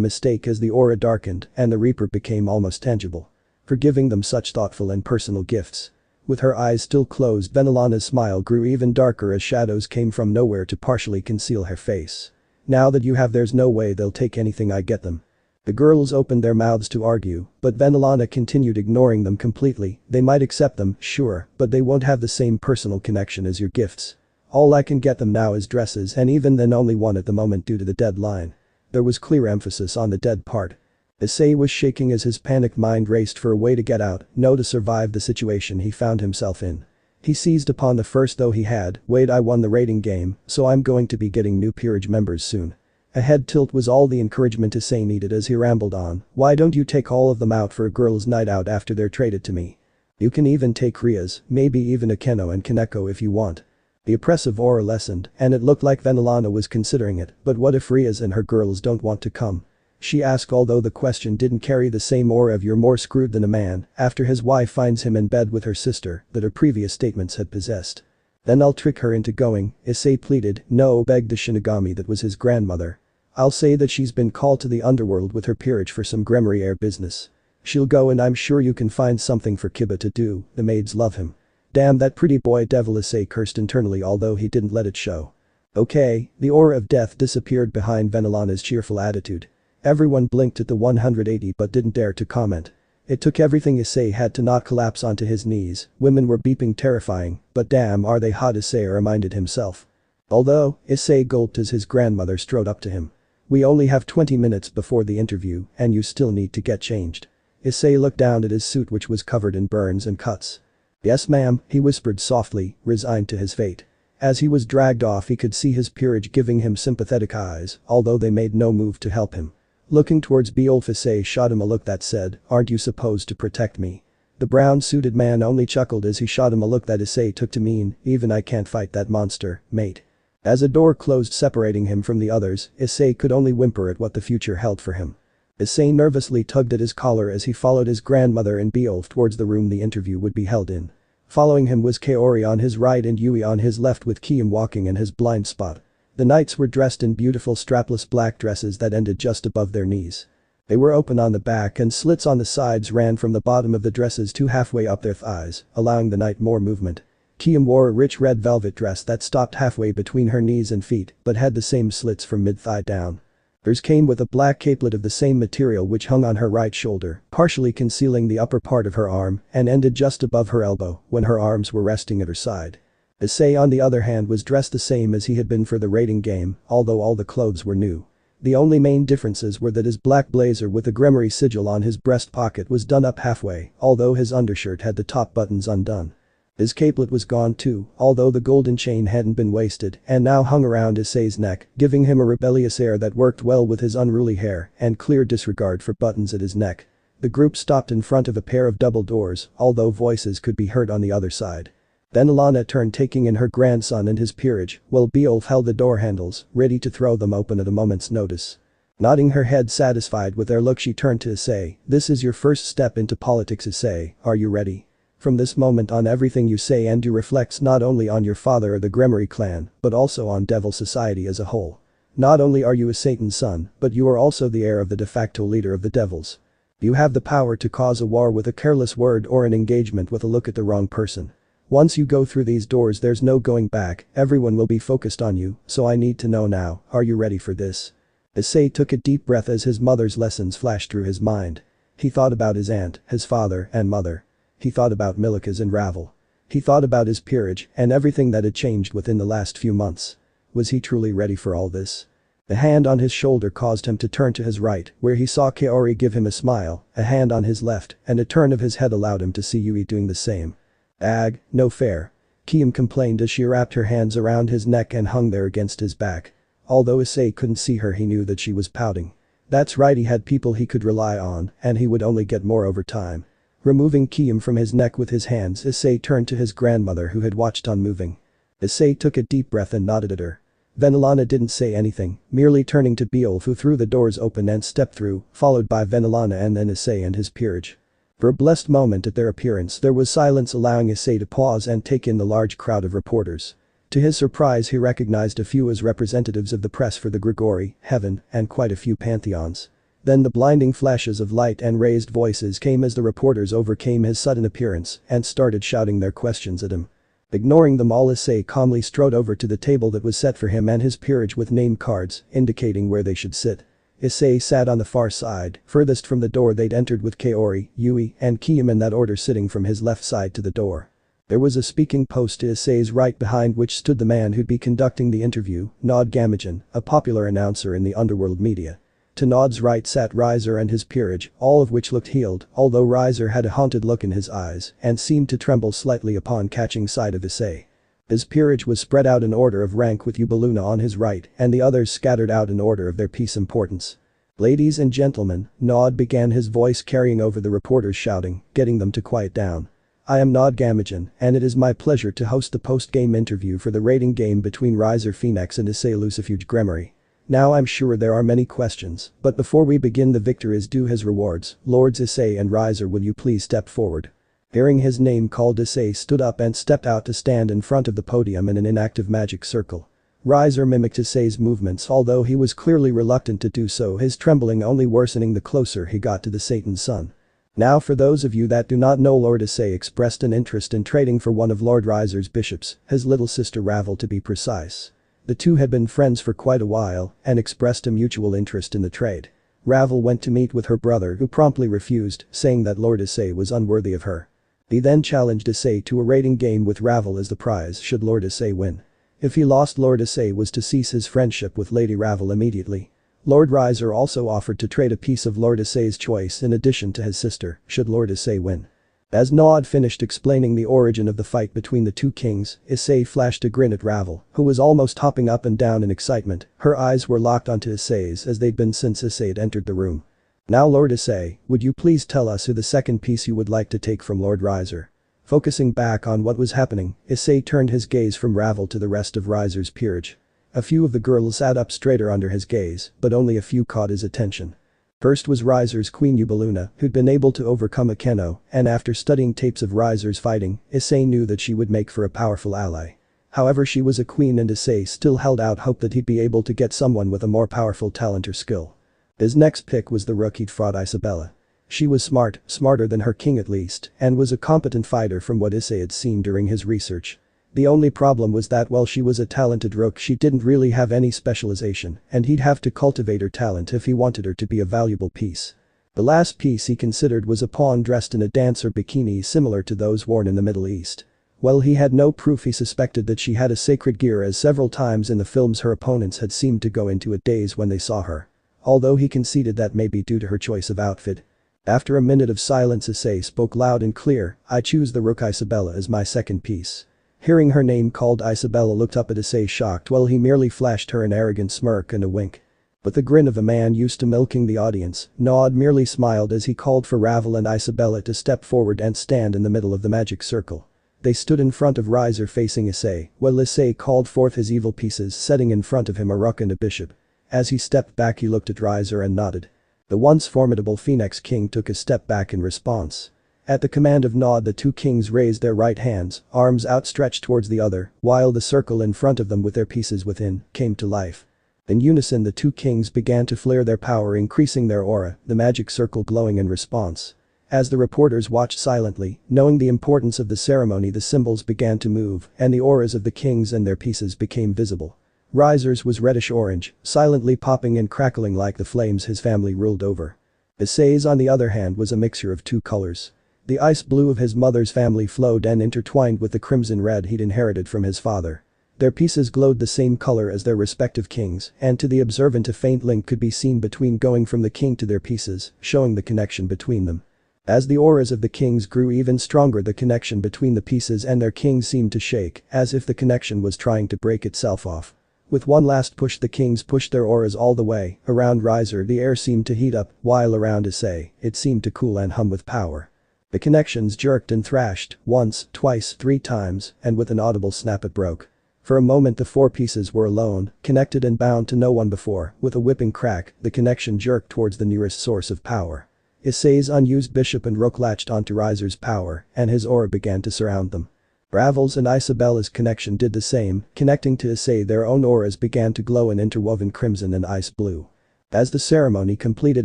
mistake as the aura darkened and the Reaper became almost tangible. "For giving them such thoughtful and personal gifts." With her eyes still closed, Venelana's smile grew even darker as shadows came from nowhere to partially conceal her face. "Now that you have, there's no way they'll take anything I get them." The girls opened their mouths to argue, but Venelana continued, ignoring them completely. "They might accept them, sure, but they won't have the same personal connection as your gifts. All I can get them now is dresses, and even then only one at the moment due to the deadline." There was clear emphasis on the dead part. Issei was shaking as his panicked mind raced for a way to get out, to survive the situation he found himself in. He seized upon the first though he had. "Wait, I won the rating game, so I'm going to be getting new peerage members soon." A head tilt was all the encouragement Issei needed as he rambled on. "Why don't you take all of them out for a girls' night out after they're traded to me? You can even take Ria's, maybe even Akeno and Kaneko if you want." The oppressive aura lessened, and it looked like Venelana was considering it. "But what if Ria's and her girls don't want to come?" she asked, although the question didn't carry the same aura of "you're more screwed than a man after his wife finds him in bed with her sister" that her previous statements had possessed. "Then I'll trick her into going," Issei pleaded. "No," begged the Shinigami that was his grandmother. "I'll say that she's been called to the underworld with her peerage for some Grimoire air business. She'll go, and I'm sure you can find something for Kiba to do, the maids love him." "Damn that pretty boy devil," Issei cursed internally, although he didn't let it show. "Okay." The aura of death disappeared behind Venelana's cheerful attitude. Everyone blinked at the 180 but didn't dare to comment. It took everything Issei had to not collapse onto his knees. Women were beeping terrifying, but damn are they hot, Issei reminded himself. Although, Issei gulped as his grandmother strode up to him. "We only have 20 minutes before the interview and you still need to get changed." Issei looked down at his suit, which was covered in burns and cuts. "Yes, ma'am," he whispered softly, resigned to his fate. As he was dragged off he could see his peerage giving him sympathetic eyes, although they made no move to help him. Looking towards Beowulf, Issei shot him a look that said, "Aren't you supposed to protect me?" The brown-suited man only chuckled as he shot him a look that Issei took to mean, "Even I can't fight that monster, mate." As a door closed separating him from the others, Issei could only whimper at what the future held for him. Issei nervously tugged at his collar as he followed his grandmother and Beowulf towards the room the interview would be held in. Following him was Kaori on his right and Yui on his left with Kiam walking in his blind spot. The knights were dressed in beautiful strapless black dresses that ended just above their knees. They were open on the back and slits on the sides ran from the bottom of the dresses to halfway up their thighs, allowing the knight more movement. Kiam wore a rich red velvet dress that stopped halfway between her knees and feet but had the same slits from mid-thigh down. Hers came with a black capelet of the same material which hung on her right shoulder, partially concealing the upper part of her arm and ended just above her elbow when her arms were resting at her side. Issei on the other hand was dressed the same as he had been for the raiding game, although all the clothes were new. The only main differences were that his black blazer with the Grimoire sigil on his breast pocket was done up halfway, although his undershirt had the top buttons undone. His capelet was gone too, although the golden chain hadn't been wasted and now hung around Issei's neck, giving him a rebellious air that worked well with his unruly hair and clear disregard for buttons at his neck. The group stopped in front of a pair of double doors, although voices could be heard on the other side. Then Alana turned taking in her grandson and his peerage, while Beowulf held the door handles, ready to throw them open at a moment's notice. Nodding her head satisfied with their look she turned to Issei, "This is your first step into politics, Issei, are you ready? From this moment on everything you say and do reflects not only on your father or the Grimoire clan, but also on Devil Society as a whole. Not only are you a Satan's son, but you are also the heir of the de facto leader of the Devils. You have the power to cause a war with a careless word or an engagement with a look at the wrong person. Once you go through these doors there's no going back, everyone will be focused on you, so I need to know now, are you ready for this?" Issei took a deep breath as his mother's lessons flashed through his mind. He thought about his aunt, his father and mother. He thought about Milikas and Ravel. He thought about his peerage and everything that had changed within the last few months. Was he truly ready for all this? A hand on his shoulder caused him to turn to his right, where he saw Kaori give him a smile, a hand on his left, and a turn of his head allowed him to see Yui doing the same. "Ag, no fair," Kiam complained as she wrapped her hands around his neck and hung there against his back. Although Issei couldn't see her he knew that she was pouting. That's right, he had people he could rely on, and he would only get more over time. Removing Kiam from his neck with his hands, Issei turned to his grandmother who had watched unmoving. Issei took a deep breath and nodded at her. Venelana didn't say anything, merely turning to Beowulf who threw the doors open and stepped through, followed by Venelana and then Issei and his peerage. For a blessed moment at their appearance there was silence, allowing Issei to pause and take in the large crowd of reporters. To his surprise he recognized a few as representatives of the press for the Grigori, Heaven, and quite a few pantheons. Then the blinding flashes of light and raised voices came as the reporters overcame his sudden appearance and started shouting their questions at him. Ignoring them all, Issei calmly strode over to the table that was set for him and his peerage with name cards indicating where they should sit. Issei sat on the far side, furthest from the door they'd entered with Kaori, Yui, and Kiam in that order sitting from his left side to the door. There was a speaking post to Issei's right behind which stood the man who'd be conducting the interview, Nod Gamajan, a popular announcer in the underworld media. To Nod's right sat Riser and his peerage, all of which looked healed, although Riser had a haunted look in his eyes and seemed to tremble slightly upon catching sight of Issei. His peerage was spread out in order of rank with Ubeluna on his right and the others scattered out in order of their piece importance. "Ladies and gentlemen," Nod began, his voice carrying over the reporters shouting, getting them to quiet down. "I am Nod Gamajan and it is my pleasure to host the post-game interview for the raiding game between Riser Phoenix and Issei Lucifer Grimoire. Now I'm sure there are many questions, but before we begin the victor is due his rewards. Lords Issei and Riser, will you please step forward?" Hearing his name called, Issei stood up and stepped out to stand in front of the podium in an inactive magic circle. Riser mimicked Issei's movements, although he was clearly reluctant to do so, his trembling only worsening the closer he got to the Satan's son. Now for those of you that do not know, Lord Issei expressed an interest in trading for one of Lord Riser's bishops, his little sister Ravel to be precise. The two had been friends for quite a while and expressed a mutual interest in the trade. Ravel went to meet with her brother who promptly refused, saying that Lord Issei was unworthy of her. He then challenged Issei to a raiding game with Ravel as the prize should Lord Issei win. If he lost, Lord Issei was to cease his friendship with Lady Ravel immediately. Lord Riser also offered to trade a piece of Lord Issei's choice in addition to his sister should Lord Issei win. As Nod finished explaining the origin of the fight between the two kings, Issei flashed a grin at Ravel, who was almost hopping up and down in excitement. Her eyes were locked onto Issei's as they'd been since Issei had entered the room. "Now Lord Issei, would you please tell us who the second piece you would like to take from Lord Riser?" Focusing back on what was happening, Issei turned his gaze from Ravel to the rest of Riser's peerage. A few of the girls sat up straighter under his gaze, but only a few caught his attention. First was Riser's Queen Ubeluna, who'd been able to overcome Akeno, and after studying tapes of Riser's fighting, Issei knew that she would make for a powerful ally. However, she was a queen and Issei still held out hope that he'd be able to get someone with a more powerful talent or skill. His next pick was the rook he'd fought, Isabella. She was smart, smarter than her king at least, and was a competent fighter from what Issei had seen during his research. The only problem was that while she was a talented rook, she didn't really have any specialization, and he'd have to cultivate her talent if he wanted her to be a valuable piece. The last piece he considered was a pawn dressed in a dancer bikini similar to those worn in the Middle East. While he had no proof, he suspected that she had a sacred gear, as several times in the films her opponents had seemed to go into a daze when they saw her. Although he conceded that may be due to her choice of outfit. After a minute of silence, Issei spoke loud and clear, "I choose the rook Isabella as my second piece." Hearing her name called, Isabella looked up at Issei shocked while he merely flashed her an arrogant smirk and a wink. With the grin of a man used to milking the audience, Nod merely smiled as he called for Ravel and Isabella to step forward and stand in the middle of the magic circle. They stood in front of Riser facing Issei, while Issei called forth his evil pieces, setting in front of him a rook and a bishop. As he stepped back, he looked at Riser and nodded. The once formidable Phoenix King took a step back in response. At the command of Nod, the two kings raised their right hands, arms outstretched towards the other, while the circle in front of them with their pieces within came to life. In unison, the two kings began to flare their power, increasing their aura, the magic circle glowing in response. As the reporters watched silently, knowing the importance of the ceremony, the symbols began to move, and the auras of the kings and their pieces became visible. Riser's was reddish-orange, silently popping and crackling like the flames his family ruled over. Issei's, on the other hand, was a mixture of two colors. The ice blue of his mother's family flowed and intertwined with the crimson red he'd inherited from his father. Their pieces glowed the same color as their respective kings, and to the observant a faint link could be seen between going from the king to their pieces, showing the connection between them. As the auras of the kings grew even stronger, the connection between the pieces and their kings seemed to shake, as if the connection was trying to break itself off. With one last push, the kings pushed their auras all the way. Around Riser the air seemed to heat up, while around Issei, it seemed to cool and hum with power. The connections jerked and thrashed, once, twice, 3 times, and with an audible snap it broke. For a moment the four pieces were alone, connected and bound to no one before. With a whipping crack, the connection jerked towards the nearest source of power. Issei's unused bishop and rook latched onto Riser's power, and his aura began to surround them. Ravel's and Isabella's connection did the same, connecting to Issei. Their own auras began to glow in interwoven crimson and ice blue. As the ceremony completed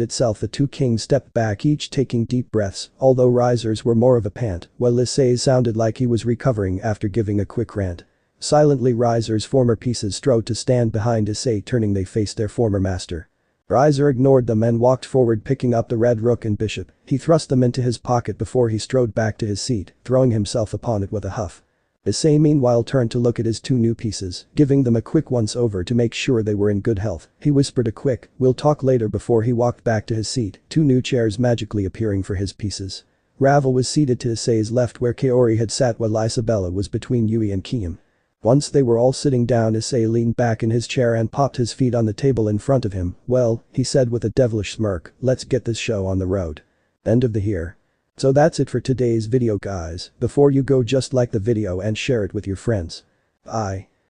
itself, the two kings stepped back, each taking deep breaths, although Riser's were more of a pant, while Issei's sounded like he was recovering after giving a quick rant. Silently, Riser's former pieces strode to stand behind Issei, turning they faced their former master. Riser ignored them and walked forward, picking up the red rook and bishop. He thrust them into his pocket before he strode back to his seat, throwing himself upon it with a huff. Issei meanwhile turned to look at his two new pieces, giving them a quick once-over to make sure they were in good health. He whispered a quick, "We'll talk later," before he walked back to his seat, two new chairs magically appearing for his pieces. Ravel was seated to Issei's left where Kaori had sat, while Isabella was between Yui and Kiam. Once they were all sitting down, Issei leaned back in his chair and popped his feet on the table in front of him. "Well," he said with a devilish smirk, "let's get this show on the road." End of the here. So that's it for today's video, guys. Before you go, just like the video and share it with your friends. Bye.